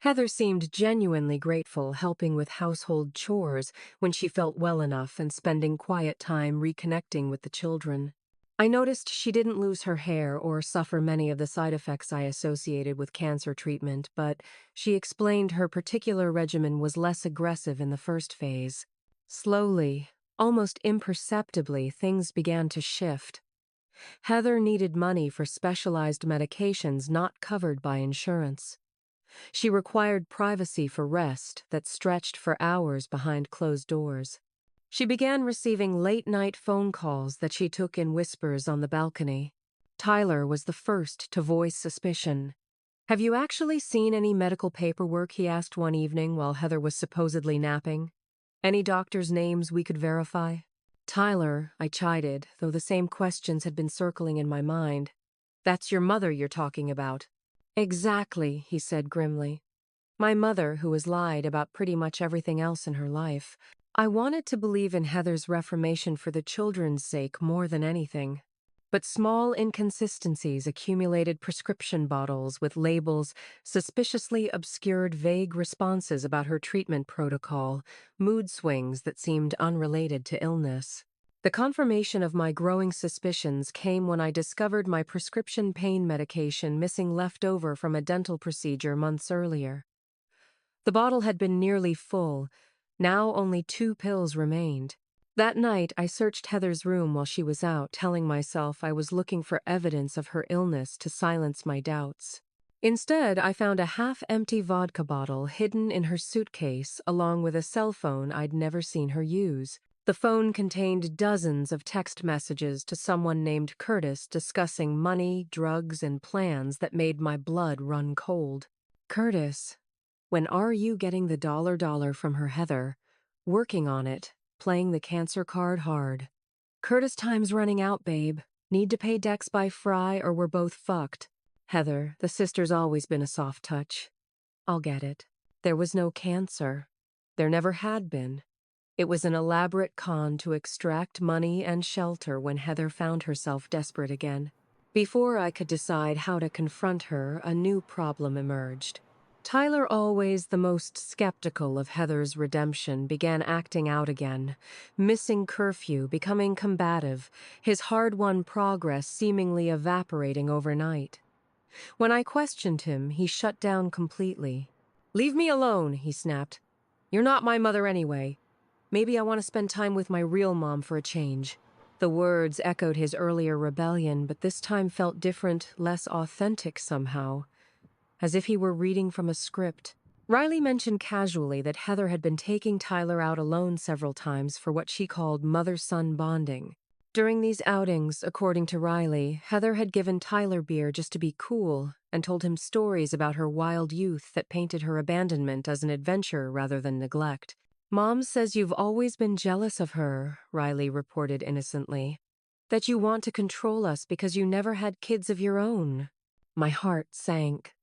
Heather seemed genuinely grateful, helping with household chores when she felt well enough and spending quiet time reconnecting with the children. I noticed she didn't lose her hair or suffer many of the side effects I associated with cancer treatment, but she explained her particular regimen was less aggressive in the first phase. Slowly, almost imperceptibly, things began to shift. Heather needed money for specialized medications not covered by insurance. She required privacy for rest that stretched for hours behind closed doors. She began receiving late-night phone calls that she took in whispers on the balcony. Tyler was the first to voice suspicion. "Have you actually seen any medical paperwork?" he asked one evening while Heather was supposedly napping. "Any doctors' names we could verify?" "Tyler," I chided, though the same questions had been circling in my mind. "That's your mother you're talking about." "Exactly," he said grimly. "My mother, who has lied about pretty much everything else in her life." I wanted to believe in Heather's reformation for the children's sake more than anything. But small inconsistencies accumulated: prescription bottles with labels, suspiciously obscured vague responses about her treatment protocol, mood swings that seemed unrelated to illness. The confirmation of my growing suspicions came when I discovered my prescription pain medication missing leftover from a dental procedure months earlier. The bottle had been nearly full. Now only 2 pills remained. That night, I searched Heather's room while she was out, telling myself I was looking for evidence of her illness to silence my doubts. Instead, I found a half-empty vodka bottle hidden in her suitcase, along with a cell phone I'd never seen her use. The phone contained dozens of text messages to someone named Curtis discussing money, drugs, and plans that made my blood run cold. "Curtis, when are you getting the $1 from her, Heather? Working on it, playing the cancer card hard. Curtis, time's running out, babe. Need to pay Dex by Fry or we're both fucked." "Heather, the sister's always been a soft touch." "I'll get it. There was no cancer. There never had been. It was an elaborate con to extract money and shelter when Heather found herself desperate again." Before I could decide how to confront her, a new problem emerged. Tyler, always the most skeptical of Heather's redemption, began acting out again, missing curfew, becoming combative, his hard-won progress seemingly evaporating overnight. When I questioned him, he shut down completely. "Leave me alone," he snapped. "You're not my mother anyway. Maybe I want to spend time with my real mom for a change." The words echoed his earlier rebellion, but this time felt different, less authentic somehow, as if he were reading from a script. Riley mentioned casually that Heather had been taking Tyler out alone several times for what she called mother-son bonding. During these outings, according to Riley, Heather had given Tyler beer just to be cool and told him stories about her wild youth that painted her abandonment as an adventure rather than neglect. "Mom says you've always been jealous of her," Riley reported innocently. "That you want to control us because you never had kids of your own." My heart sank.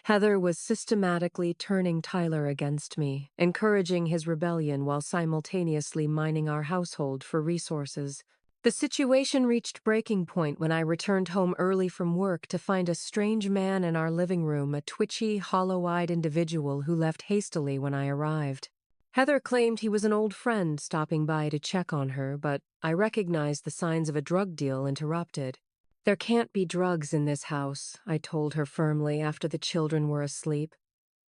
Heather was systematically turning Tyler against me, encouraging his rebellion while simultaneously mining our household for resources. The situation reached breaking point when I returned home early from work to find a strange man in our living room, a twitchy, hollow-eyed individual who left hastily when I arrived. Heather claimed he was an old friend stopping by to check on her, but I recognized the signs of a drug deal interrupted. "There can't be drugs in this house," I told her firmly after the children were asleep.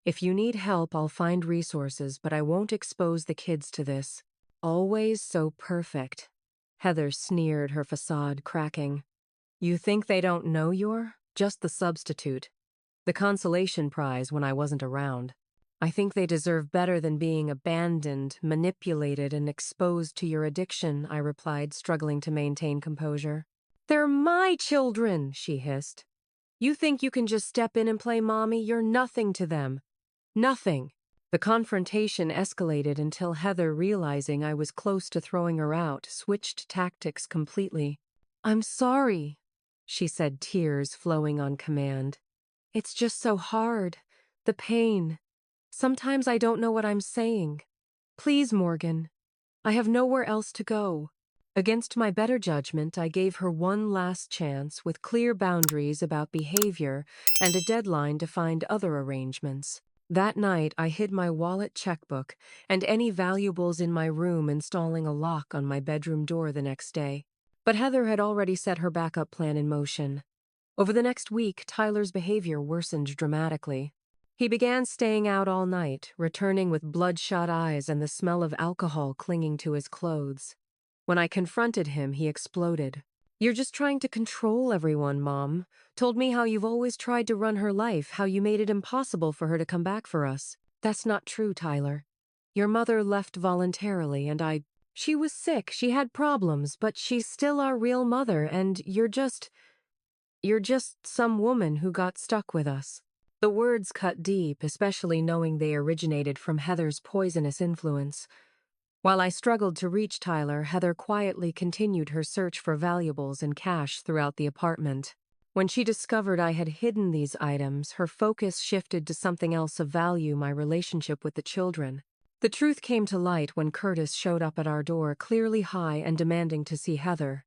"If you need help, I'll find resources, but I won't expose the kids to this." "Always so perfect." Heather sneered, her facade cracking. "You think they don't know you're just the substitute, the consolation prize when I wasn't around. I think they deserve better than being abandoned, manipulated, and exposed to your addiction," I replied, struggling to maintain composure. "They're my children," she hissed. "You think you can just step in and play mommy? You're nothing to them. Nothing." The confrontation escalated until Heather, realizing I was close to throwing her out, switched tactics completely. "I'm sorry," she said, tears flowing on command. "It's just so hard. The pain. Sometimes I don't know what I'm saying. Please, Morgan. I have nowhere else to go." Against my better judgment, I gave her one last chance with clear boundaries about behavior and a deadline to find other arrangements. That night, I hid my wallet, checkbook, and any valuables in my room, installing a lock on my bedroom door the next day. But Heather had already set her backup plan in motion. Over the next week, Tyler's behavior worsened dramatically. He began staying out all night, returning with bloodshot eyes and the smell of alcohol clinging to his clothes. When I confronted him, he exploded. "You're just trying to control everyone, Mom. Told me how you've always tried to run her life, how you made it impossible for her to come back for us. That's not true, Tyler. Your mother left voluntarily, and she was sick, she had problems, but she's still our real mother, and you're just some woman who got stuck with us." The words cut deep, especially knowing they originated from Heather's poisonous influence. While I struggled to reach Tyler, Heather quietly continued her search for valuables and cash throughout the apartment. When she discovered I had hidden these items, her focus shifted to something else of value: my relationship with the children. The truth came to light when Curtis showed up at our door, clearly high and demanding to see Heather.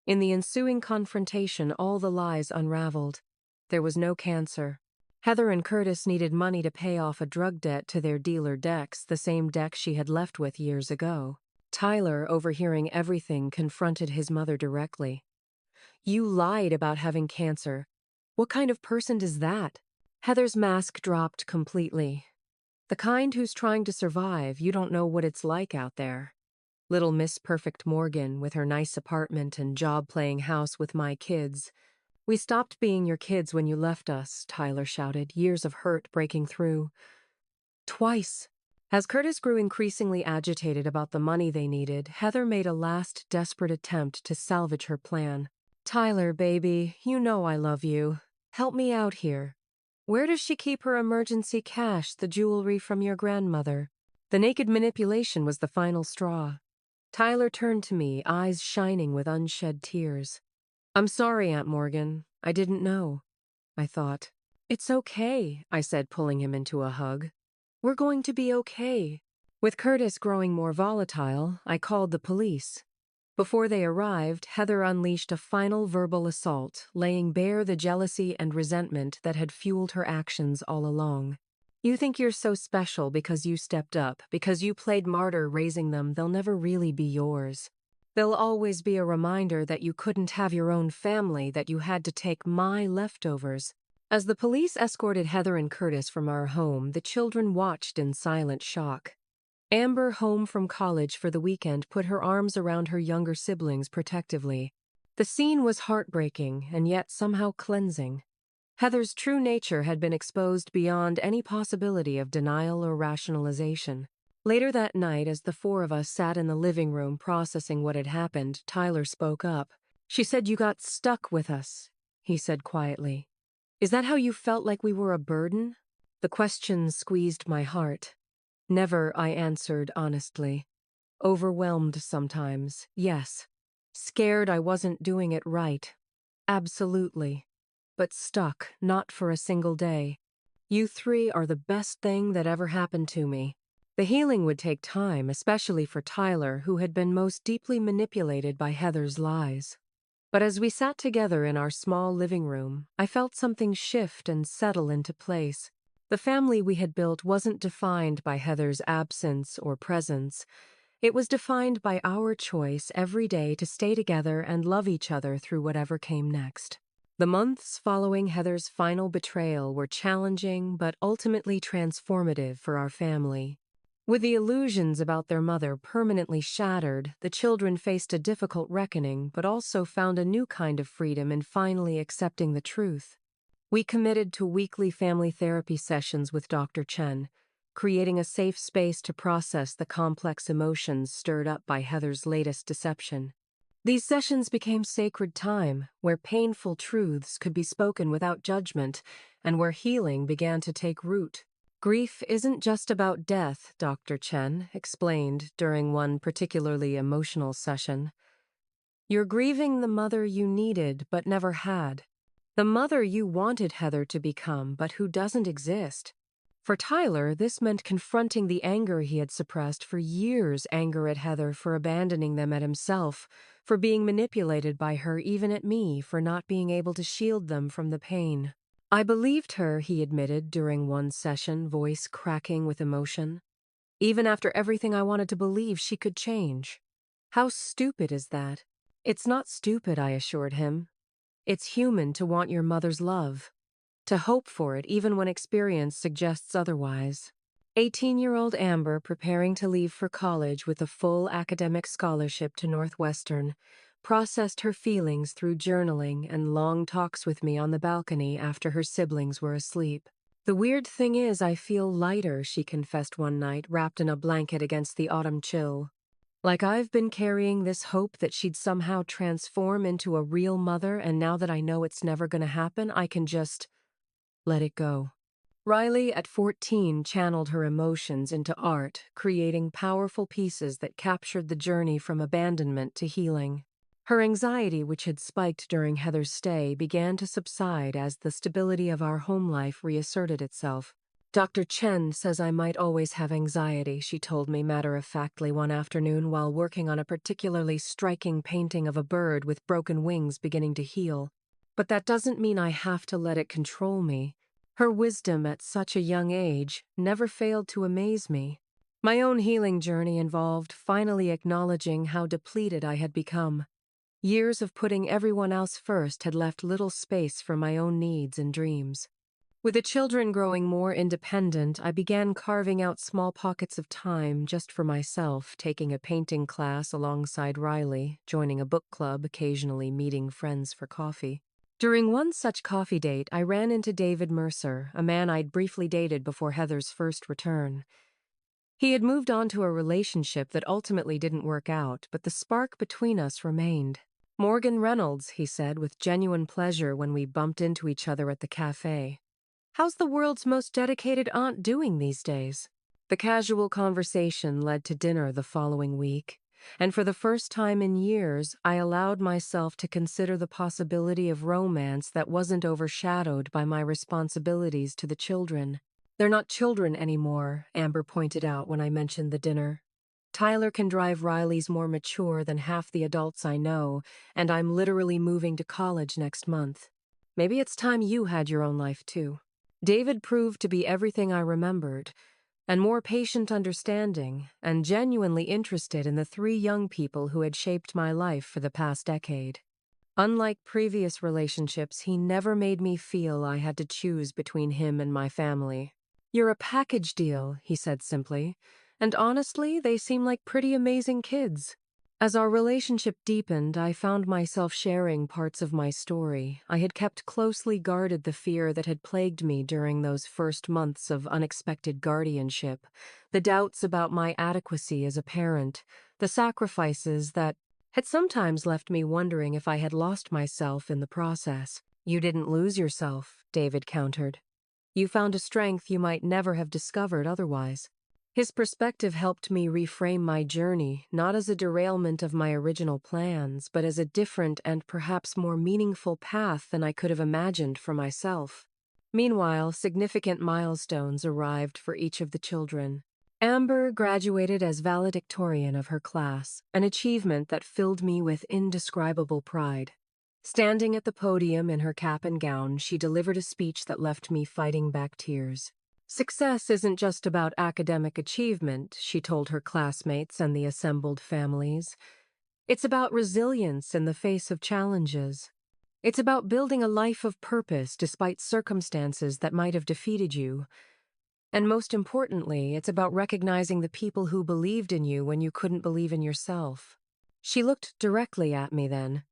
In the ensuing confrontation, all the lies unraveled. There was no cancer. Heather and Curtis needed money to pay off a drug debt to their dealer Dex, the same Dex she had left with years ago. Tyler, overhearing everything, confronted his mother directly. "You lied about having cancer. What kind of person does that?" Heather's mask dropped completely. "The kind who's trying to survive. You don't know what it's like out there. Little Miss Perfect Morgan, with her nice apartment and job-playing house with my kids. We stopped being your kids when you left us," Tyler shouted, years of hurt breaking through. Twice. As Curtis grew increasingly agitated about the money they needed, Heather made a last desperate attempt to salvage her plan. "Tyler, baby, you know I love you. Help me out here. Where does she keep her emergency cash, the jewelry from your grandmother?" The naked manipulation was the final straw. Tyler turned to me, eyes shining with unshed tears. "I'm sorry, Aunt Morgan. I didn't know," I thought. "It's okay," I said, pulling him into a hug. "We're going to be okay." With Curtis growing more volatile, I called the police. Before they arrived, Heather unleashed a final verbal assault, laying bare the jealousy and resentment that had fueled her actions all along. "You think you're so special because you stepped up, because you played martyr raising them. They'll never really be yours. There'll always be a reminder that you couldn't have your own family, that you had to take my leftovers." As the police escorted Heather and Curtis from our home, the children watched in silent shock. Amber, home from college for the weekend, put her arms around her younger siblings protectively. The scene was heartbreaking and yet somehow cleansing. Heather's true nature had been exposed beyond any possibility of denial or rationalization. Later that night, as the four of us sat in the living room processing what had happened, Tyler spoke up. "She said you got stuck with us," he said quietly. "Is that how you felt, like we were a burden?" The question squeezed my heart. "Never," I answered honestly. "Overwhelmed sometimes, yes. Scared I wasn't doing it right. Absolutely. But stuck, not for a single day. You three are the best thing that ever happened to me." The healing would take time, especially for Tyler, who had been most deeply manipulated by Heather's lies. But as we sat together in our small living room, I felt something shift and settle into place. The family we had built wasn't defined by Heather's absence or presence. It was defined by our choice every day to stay together and love each other through whatever came next. The months following Heather's final betrayal were challenging but ultimately transformative for our family. With the illusions about their mother permanently shattered, the children faced a difficult reckoning but also found a new kind of freedom in finally accepting the truth. We committed to weekly family therapy sessions with Dr. Chen, creating a safe space to process the complex emotions stirred up by Heather's latest deception. These sessions became sacred time, where painful truths could be spoken without judgment and where healing began to take root. Grief isn't just about death, Dr. Chen explained during one particularly emotional session. You're grieving the mother you needed but never had. The mother you wanted Heather to become but who doesn't exist. For Tyler, this meant confronting the anger he had suppressed for years, anger at Heather for abandoning them, at himself, for being manipulated by her, even at me, for not being able to shield them from the pain. I believed her, he admitted during one session, voice cracking with emotion. Even after everything I wanted to believe, she could change. How stupid is that? It's not stupid, I assured him. It's human to want your mother's love, to hope for it even when experience suggests otherwise. 18-year-old Amber, preparing to leave for college with a full academic scholarship to Northwestern, processed her feelings through journaling and long talks with me on the balcony after her siblings were asleep. The weird thing is, I feel lighter, she confessed one night, wrapped in a blanket against the autumn chill. Like I've been carrying this hope that she'd somehow transform into a real mother, and now that I know it's never going to happen, I can just let it go. Riley, at 14, channeled her emotions into art, creating powerful pieces that captured the journey from abandonment to healing. Her anxiety, which had spiked during Heather's stay, began to subside as the stability of our home life reasserted itself. Dr. Chen says I might always have anxiety, she told me matter-of-factly one afternoon while working on a particularly striking painting of a bird with broken wings beginning to heal. But that doesn't mean I have to let it control me. Her wisdom at such a young age never failed to amaze me. My own healing journey involved finally acknowledging how depleted I had become. Years of putting everyone else first had left little space for my own needs and dreams. With the children growing more independent, I began carving out small pockets of time just for myself, taking a painting class alongside Riley, joining a book club, occasionally meeting friends for coffee. During one such coffee date, I ran into David Mercer, a man I'd briefly dated before Heather's first return. He had moved on to a relationship that ultimately didn't work out, but the spark between us remained. "Morgan Reynolds," he said with genuine pleasure when we bumped into each other at the cafe. "How's the world's most dedicated aunt doing these days?" The casual conversation led to dinner the following week, and for the first time in years, I allowed myself to consider the possibility of romance that wasn't overshadowed by my responsibilities to the children. "They're not children anymore," Amber pointed out when I mentioned the dinner. "Tyler can drive. Riley's more mature than half the adults I know, and I'm literally moving to college next month. Maybe it's time you had your own life too." David proved to be everything I remembered, and more patient, understanding, and genuinely interested in the three young people who had shaped my life for the past decade. Unlike previous relationships, he never made me feel I had to choose between him and my family. "You're a package deal," he said simply, "and honestly, they seem like pretty amazing kids." As our relationship deepened, I found myself sharing parts of my story. I had kept closely guarded the fear that had plagued me during those first months of unexpected guardianship, the doubts about my adequacy as a parent, the sacrifices that had sometimes left me wondering if I had lost myself in the process. "You didn't lose yourself," David countered. "You found a strength you might never have discovered otherwise." His perspective helped me reframe my journey, not as a derailment of my original plans, but as a different and perhaps more meaningful path than I could have imagined for myself. Meanwhile, significant milestones arrived for each of the children. Amber graduated as valedictorian of her class, an achievement that filled me with indescribable pride. Standing at the podium in her cap and gown, she delivered a speech that left me fighting back tears. "Success isn't just about academic achievement," she told her classmates and the assembled families. "It's about resilience in the face of challenges. It's about building a life of purpose despite circumstances that might have defeated you. And most importantly, it's about recognizing the people who believed in you when you couldn't believe in yourself." She looked directly at me then.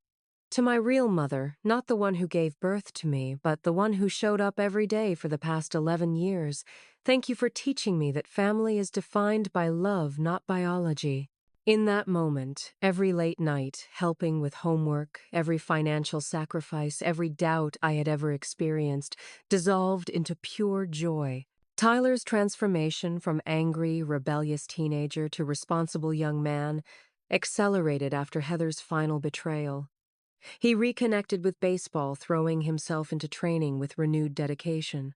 "To my real mother, not the one who gave birth to me, but the one who showed up every day for the past 11 years, thank you for teaching me that family is defined by love, not biology." In that moment, every late night, helping with homework, every financial sacrifice, every doubt I had ever experienced, dissolved into pure joy. Tyler's transformation from angry, rebellious teenager to responsible young man accelerated after Heather's final betrayal. He reconnected with baseball, throwing himself into training with renewed dedication.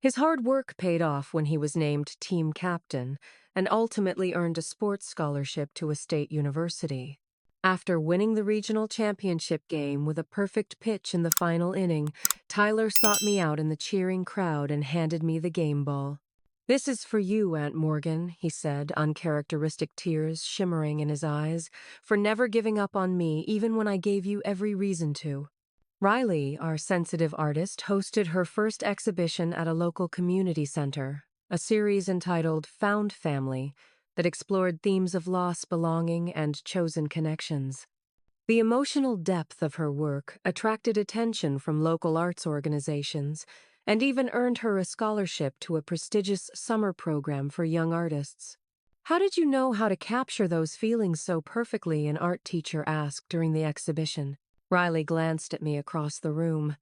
His hard work paid off when he was named team captain and ultimately earned a sports scholarship to a state university. After winning the regional championship game with a perfect pitch in the final inning, Tyler sought me out in the cheering crowd and handed me the game ball. "This is for you, Aunt Morgan," he said, uncharacteristic tears shimmering in his eyes, "for never giving up on me even when I gave you every reason to." Riley, our sensitive artist, hosted her first exhibition at a local community center, a series entitled Found Family that explored themes of loss, belonging, and chosen connections. The emotional depth of her work attracted attention from local arts organizations and even earned her a scholarship to a prestigious summer program for young artists. "How did you know how to capture those feelings so perfectly?" an art teacher asked during the exhibition. Riley glanced at me across the room.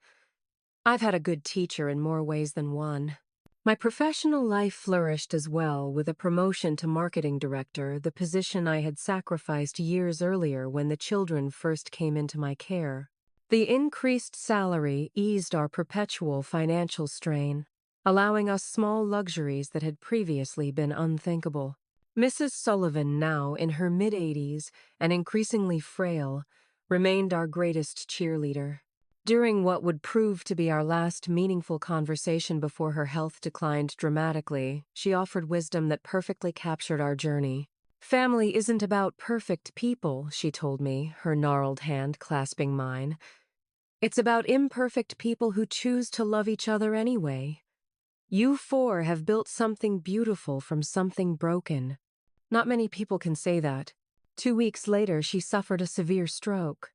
"I've had a good teacher in more ways than one." My professional life flourished as well, with a promotion to marketing director, the position I had sacrificed years earlier when the children first came into my care. The increased salary eased our perpetual financial strain, allowing us small luxuries that had previously been unthinkable. Mrs. Sullivan, now in her mid-80s and increasingly frail, remained our greatest cheerleader. During what would prove to be our last meaningful conversation before her health declined dramatically, she offered wisdom that perfectly captured our journey. "Family isn't about perfect people," she told me, her gnarled hand clasping mine. "It's about imperfect people who choose to love each other anyway. You four have built something beautiful from something broken." Not many people can say that. 2 weeks later, she suffered a severe stroke.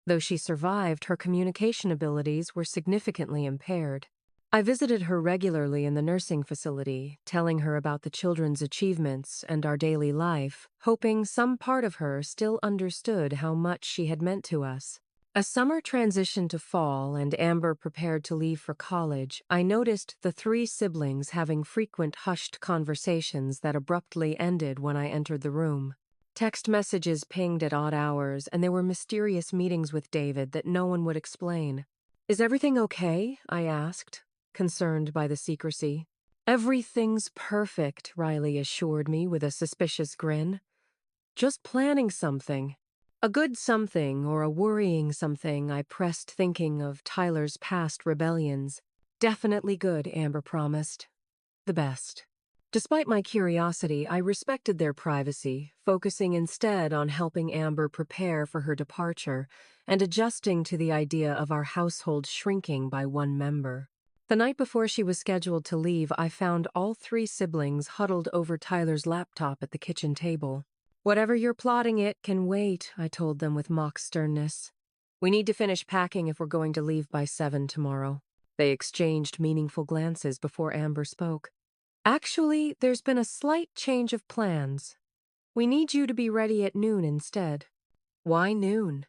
Though she survived, her communication abilities were significantly impaired. I visited her regularly in the nursing facility, telling her about the children's achievements and our daily life, hoping some part of her still understood how much she had meant to us. As summer transitioned to fall and Amber prepared to leave for college, I noticed the three siblings having frequent hushed conversations that abruptly ended when I entered the room. Text messages pinged at odd hours, and there were mysterious meetings with David that no one would explain. "Is everything okay?" I asked, concerned by the secrecy. "Everything's perfect," Riley assured me with a suspicious grin. "Just planning something." A good something or a worrying something, I pressed, thinking of Tyler's past rebellions. "Definitely good," Amber promised. "The best." Despite my curiosity, I respected their privacy, focusing instead on helping Amber prepare for her departure and adjusting to the idea of our household shrinking by one member. The night before she was scheduled to leave, I found all three siblings huddled over Tyler's laptop at the kitchen table. "Whatever you're plotting, it can wait," I told them with mock sternness. "We need to finish packing if we're going to leave by 7 tomorrow." They exchanged meaningful glances before Amber spoke. "Actually, there's been a slight change of plans. We need you to be ready at noon instead." "Why noon?"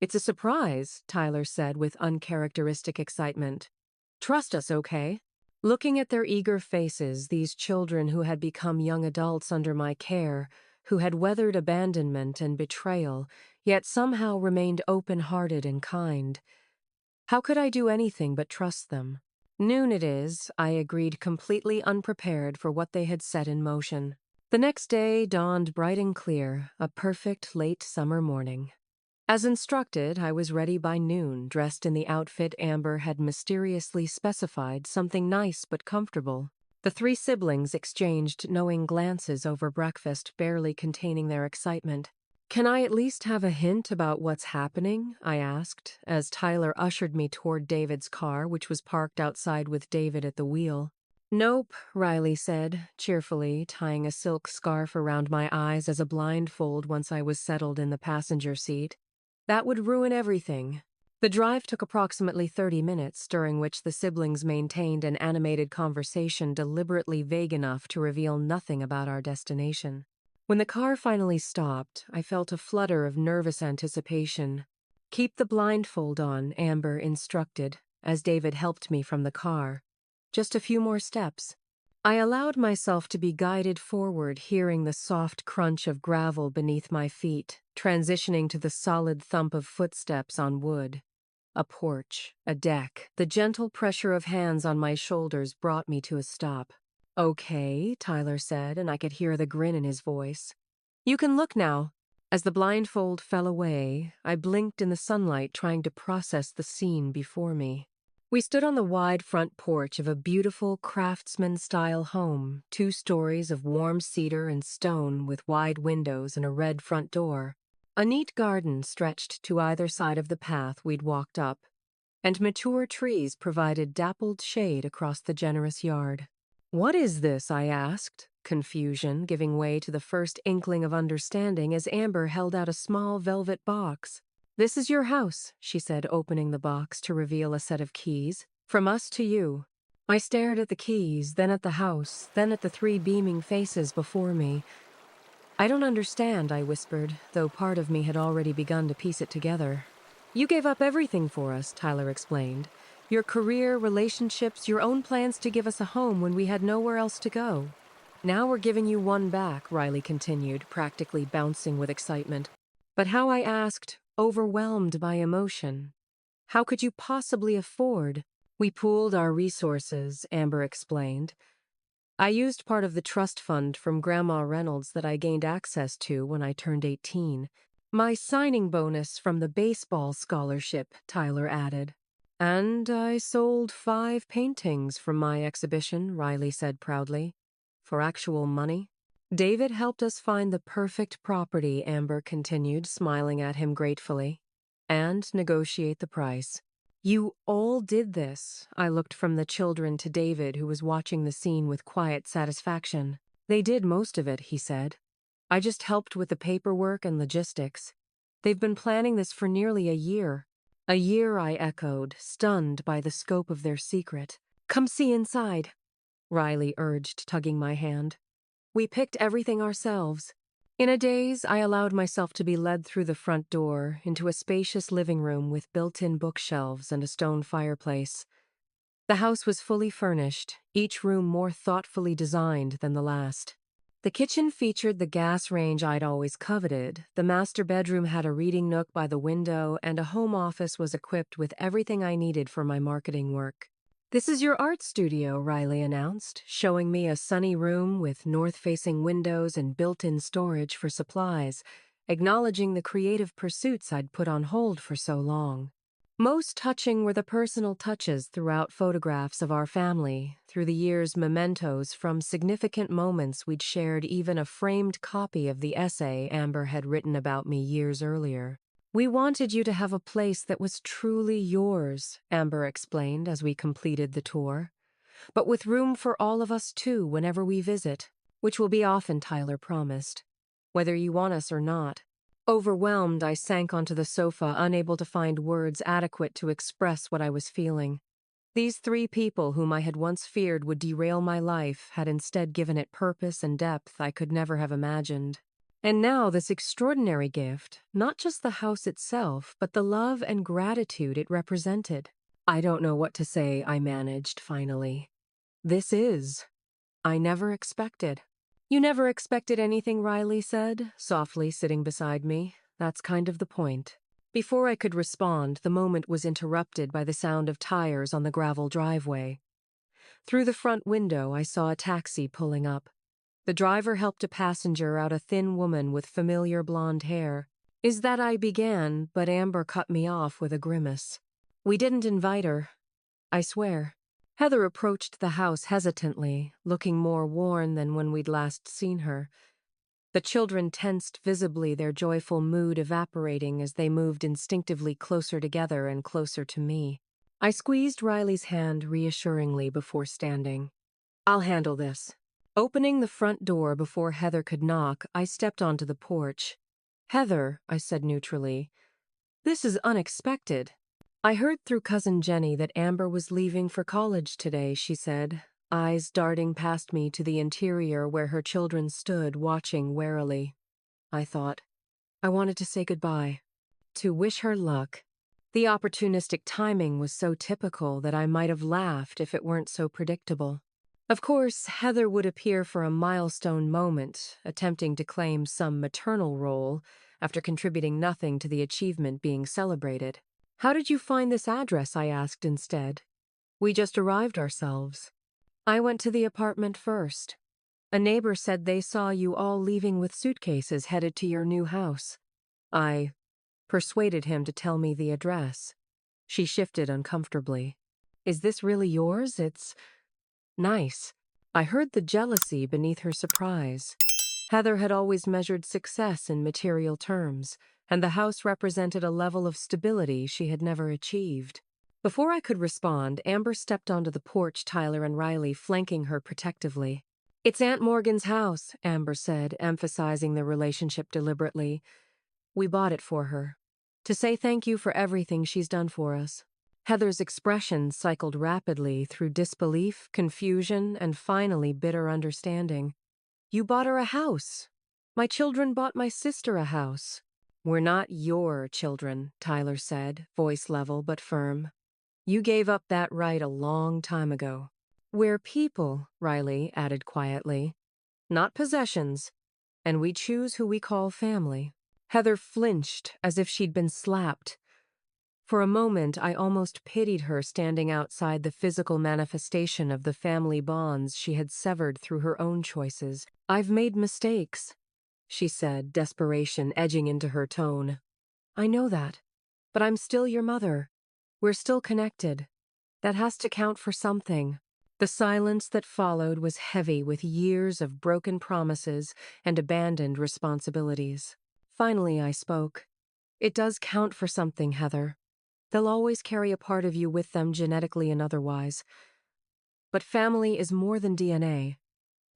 "It's a surprise," Tyler said with uncharacteristic excitement. "Trust us, okay?" Looking at their eager faces, these children who had become young adults under my care, who had weathered abandonment and betrayal, yet somehow remained open-hearted and kind. How could I do anything but trust them? "Noon it is," I agreed, completely unprepared for what they had set in motion. The next day dawned bright and clear, a perfect late summer morning. As instructed, I was ready by noon, dressed in the outfit Amber had mysteriously specified, something nice but comfortable. The three siblings exchanged knowing glances over breakfast, barely containing their excitement. "Can I at least have a hint about what's happening?" I asked, as Tyler ushered me toward David's car, which was parked outside with David at the wheel. "Nope," Riley said, cheerfully, tying a silk scarf around my eyes as a blindfold once I was settled in the passenger seat. "That would ruin everything." The drive took approximately 30 minutes, during which the siblings maintained an animated conversation deliberately vague enough to reveal nothing about our destination. When the car finally stopped, I felt a flutter of nervous anticipation. "Keep the blindfold on," Amber instructed, as David helped me from the car. "Just a few more steps." I allowed myself to be guided forward, hearing the soft crunch of gravel beneath my feet, transitioning to the solid thump of footsteps on wood. A porch, a deck, the gentle pressure of hands on my shoulders brought me to a stop. "Okay," Tyler said, and I could hear the grin in his voice. "You can look now." As the blindfold fell away, I blinked in the sunlight, trying to process the scene before me. We stood on the wide front porch of a beautiful craftsman-style home, 2 stories of warm cedar and stone with wide windows and a red front door. A neat garden stretched to either side of the path we'd walked up, and mature trees provided dappled shade across the generous yard. "What is this?" I asked, confusion giving way to the first inkling of understanding as Amber held out a small velvet box. "This is your house," she said, opening the box to reveal a set of keys. "From us to you." I stared at the keys, then at the house, then at the 3 beaming faces before me. "I don't understand," I whispered, though part of me had already begun to piece it together. "You gave up everything for us," Tyler explained. "Your career, relationships, your own plans to give us a home when we had nowhere else to go. Now we're giving you one back," Riley continued, practically bouncing with excitement. "But how?" I asked, overwhelmed by emotion. "How could you possibly afford?" "We pooled our resources," Amber explained. "I used part of the trust fund from Grandma Reynolds that I gained access to when I turned 18. My signing bonus from the baseball scholarship," Tyler added. "And I sold 5 paintings from my exhibition," Riley said proudly. "For actual money." "David helped us find the perfect property," Amber continued, smiling at him gratefully, "and negotiate the price." "You all did this." I looked from the children to David, who was watching the scene with quiet satisfaction. "They did most of it," he said. "I just helped with the paperwork and logistics. They've been planning this for nearly a year." "A year," I echoed, stunned by the scope of their secret. "Come see inside," Riley urged, tugging my hand. "We picked everything ourselves." In a daze, I allowed myself to be led through the front door into a spacious living room with built-in bookshelves and a stone fireplace. The house was fully furnished, each room more thoughtfully designed than the last. The kitchen featured the gas range I'd always coveted, the master bedroom had a reading nook by the window, and a home office was equipped with everything I needed for my marketing work. "This is your art studio," Riley announced, showing me a sunny room with north-facing windows and built-in storage for supplies, acknowledging the creative pursuits I'd put on hold for so long. Most touching were the personal touches throughout, photographs of our family, through the years mementos from significant moments we'd shared, even a framed copy of the essay Amber had written about me years earlier. "We wanted you to have a place that was truly yours," Amber explained as we completed the tour. "But with room for all of us too whenever we visit, which will be often," Tyler promised. "Whether you want us or not." Overwhelmed, I sank onto the sofa, unable to find words adequate to express what I was feeling. These 3 people whom I had once feared would derail my life had instead given it purpose and depth I could never have imagined. And now this extraordinary gift, not just the house itself, but the love and gratitude it represented. "I don't know what to say," I managed finally. "This is. I never expected." "You never expected anything," Riley said, softly sitting beside me. "That's kind of the point." Before I could respond, the moment was interrupted by the sound of tires on the gravel driveway. Through the front window, I saw a taxi pulling up. The driver helped a passenger out, a thin woman with familiar blonde hair. "Is that—" I began, but Amber cut me off with a grimace. "We didn't invite her. I swear." Heather approached the house hesitantly, looking more worn than when we'd last seen her. The children tensed visibly, their joyful mood evaporating as they moved instinctively closer together and closer to me. I squeezed Riley's hand reassuringly before standing. "I'll handle this." Opening the front door before Heather could knock, I stepped onto the porch. "Heather," I said neutrally, "this is unexpected." "I heard through Cousin Jenny that Amber was leaving for college today," she said, eyes darting past me to the interior where her children stood, watching warily. I thought. I wanted to say goodbye. To wish her luck. The opportunistic timing was so typical that I might have laughed if it weren't so predictable. Of course, Heather would appear for a milestone moment, attempting to claim some maternal role after contributing nothing to the achievement being celebrated. "How did you find this address?" I asked instead. "We just arrived ourselves." "I went to the apartment first. A neighbor said they saw you all leaving with suitcases headed to your new house. I persuaded him to tell me the address." She shifted uncomfortably. "Is this really yours? It's nice." I heard the jealousy beneath her surprise. Heather had always measured success in material terms, and the house represented a level of stability she had never achieved. Before I could respond, Amber stepped onto the porch, Tyler and Riley flanking her protectively. "It's Aunt Morgan's house," Amber said, emphasizing the relationship deliberately. "We bought it for her. To say thank you for everything she's done for us." Heather's expression cycled rapidly through disbelief, confusion, and finally bitter understanding. "You bought her a house. My children bought my sister a house." "We're not your children," Tyler said, voice level but firm. "You gave up that right a long time ago." "We're people," Riley added quietly. "Not possessions. And we choose who we call family." Heather flinched as if she'd been slapped. For a moment, I almost pitied her standing outside the physical manifestation of the family bonds she had severed through her own choices. "I've made mistakes," she said, desperation edging into her tone. "I know that. But I'm still your mother. We're still connected. That has to count for something." The silence that followed was heavy with years of broken promises and abandoned responsibilities. Finally, I spoke. "It does count for something, Heather. They'll always carry a part of you with them genetically and otherwise. But family is more than DNA.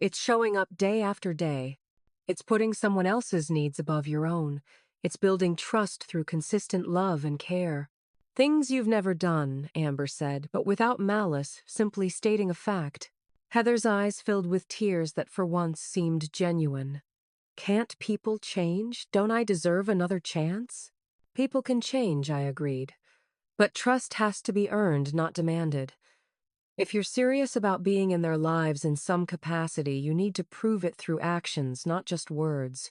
It's showing up day after day. It's putting someone else's needs above your own. It's building trust through consistent love and care." "Things you've never done," Amber said, but without malice, simply stating a fact. Heather's eyes filled with tears that for once seemed genuine. "Can't people change? Don't I deserve another chance?" "People can change," I agreed. "But trust has to be earned, not demanded. If you're serious about being in their lives in some capacity, you need to prove it through actions, not just words.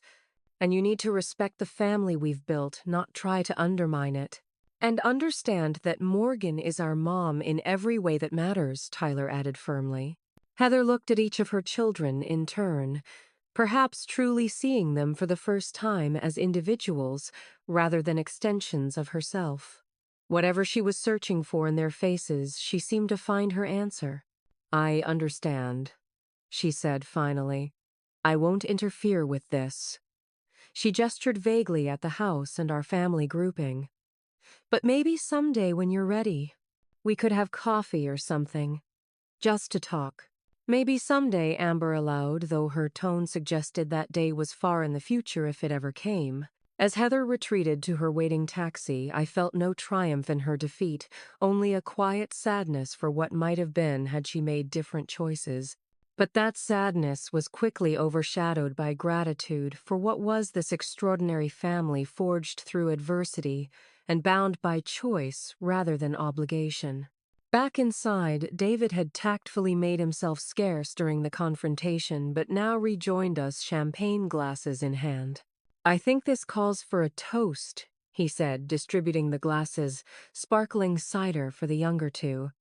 And you need to respect the family we've built, not try to undermine it. And understand that Morgan is our mom in every way that matters," Tyler added firmly. Heather looked at each of her children in turn, perhaps truly seeing them for the first time as individuals rather than extensions of herself. Whatever she was searching for in their faces, she seemed to find her answer. "I understand," she said finally. "I won't interfere with this." She gestured vaguely at the house and our family grouping. "But maybe someday when you're ready, we could have coffee or something. Just to talk." "Maybe someday," Amber allowed, though her tone suggested that day was far in the future if it ever came. As Heather retreated to her waiting taxi, I felt no triumph in her defeat, only a quiet sadness for what might have been had she made different choices. But that sadness was quickly overshadowed by gratitude for what was this extraordinary family forged through adversity and bound by choice rather than obligation. Back inside, David had tactfully made himself scarce during the confrontation, but now rejoined us, champagne glasses in hand. "I think this calls for a toast," he said, distributing the glasses, sparkling cider for the younger two.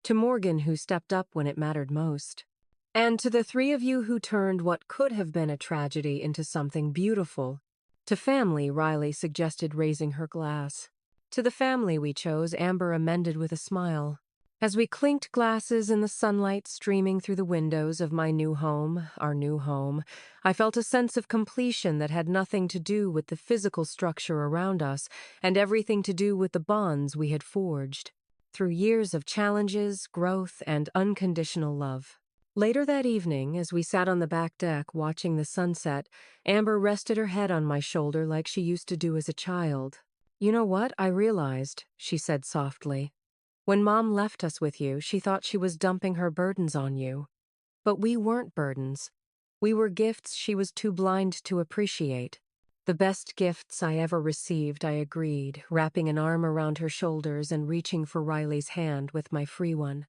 "To Morgan, who stepped up when it mattered most. And to the three of you who turned what could have been a tragedy into something beautiful." "To family," Riley suggested, raising her glass. "To the family we chose," Amber amended with a smile. As we clinked glasses in the sunlight streaming through the windows of my new home, our new home, I felt a sense of completion that had nothing to do with the physical structure around us and everything to do with the bonds we had forged through years of challenges, growth, and unconditional love. Later that evening, as we sat on the back deck watching the sunset, Amber rested her head on my shoulder like she used to do as a child. "You know what I realized," she said softly. "When Mom left us with you, she thought she was dumping her burdens on you. But we weren't burdens. We were gifts she was too blind to appreciate." "The best gifts I ever received," I agreed, wrapping an arm around her shoulders and reaching for Riley's hand with my free one.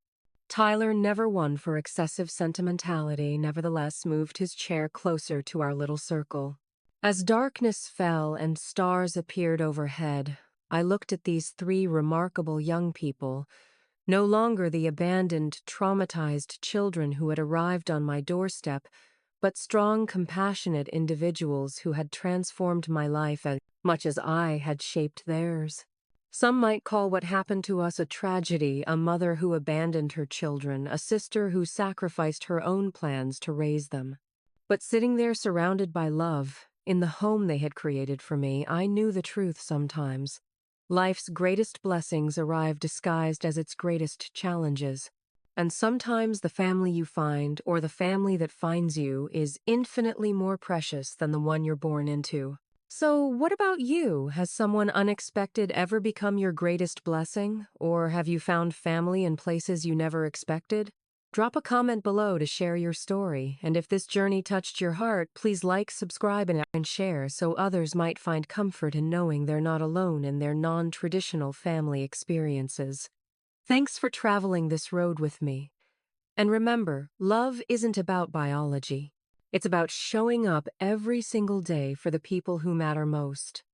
Tyler, never one for excessive sentimentality, nevertheless moved his chair closer to our little circle. As darkness fell and stars appeared overhead, I looked at these three remarkable young people, no longer the abandoned, traumatized children who had arrived on my doorstep, but strong, compassionate individuals who had transformed my life as much as I had shaped theirs. Some might call what happened to us a tragedy, a mother who abandoned her children, a sister who sacrificed her own plans to raise them. But sitting there surrounded by love, in the home they had created for me, I knew the truth sometimes. Life's greatest blessings arrive disguised as its greatest challenges. And sometimes the family you find, or the family that finds you, is infinitely more precious than the one you're born into. So, what about you? Has someone unexpected ever become your greatest blessing? Or have you found family in places you never expected? Drop a comment below to share your story, and if this journey touched your heart, please like, subscribe, and share so others might find comfort in knowing they're not alone in their non-traditional family experiences. Thanks for traveling this road with me. And remember, love isn't about biology. It's about showing up every single day for the people who matter most.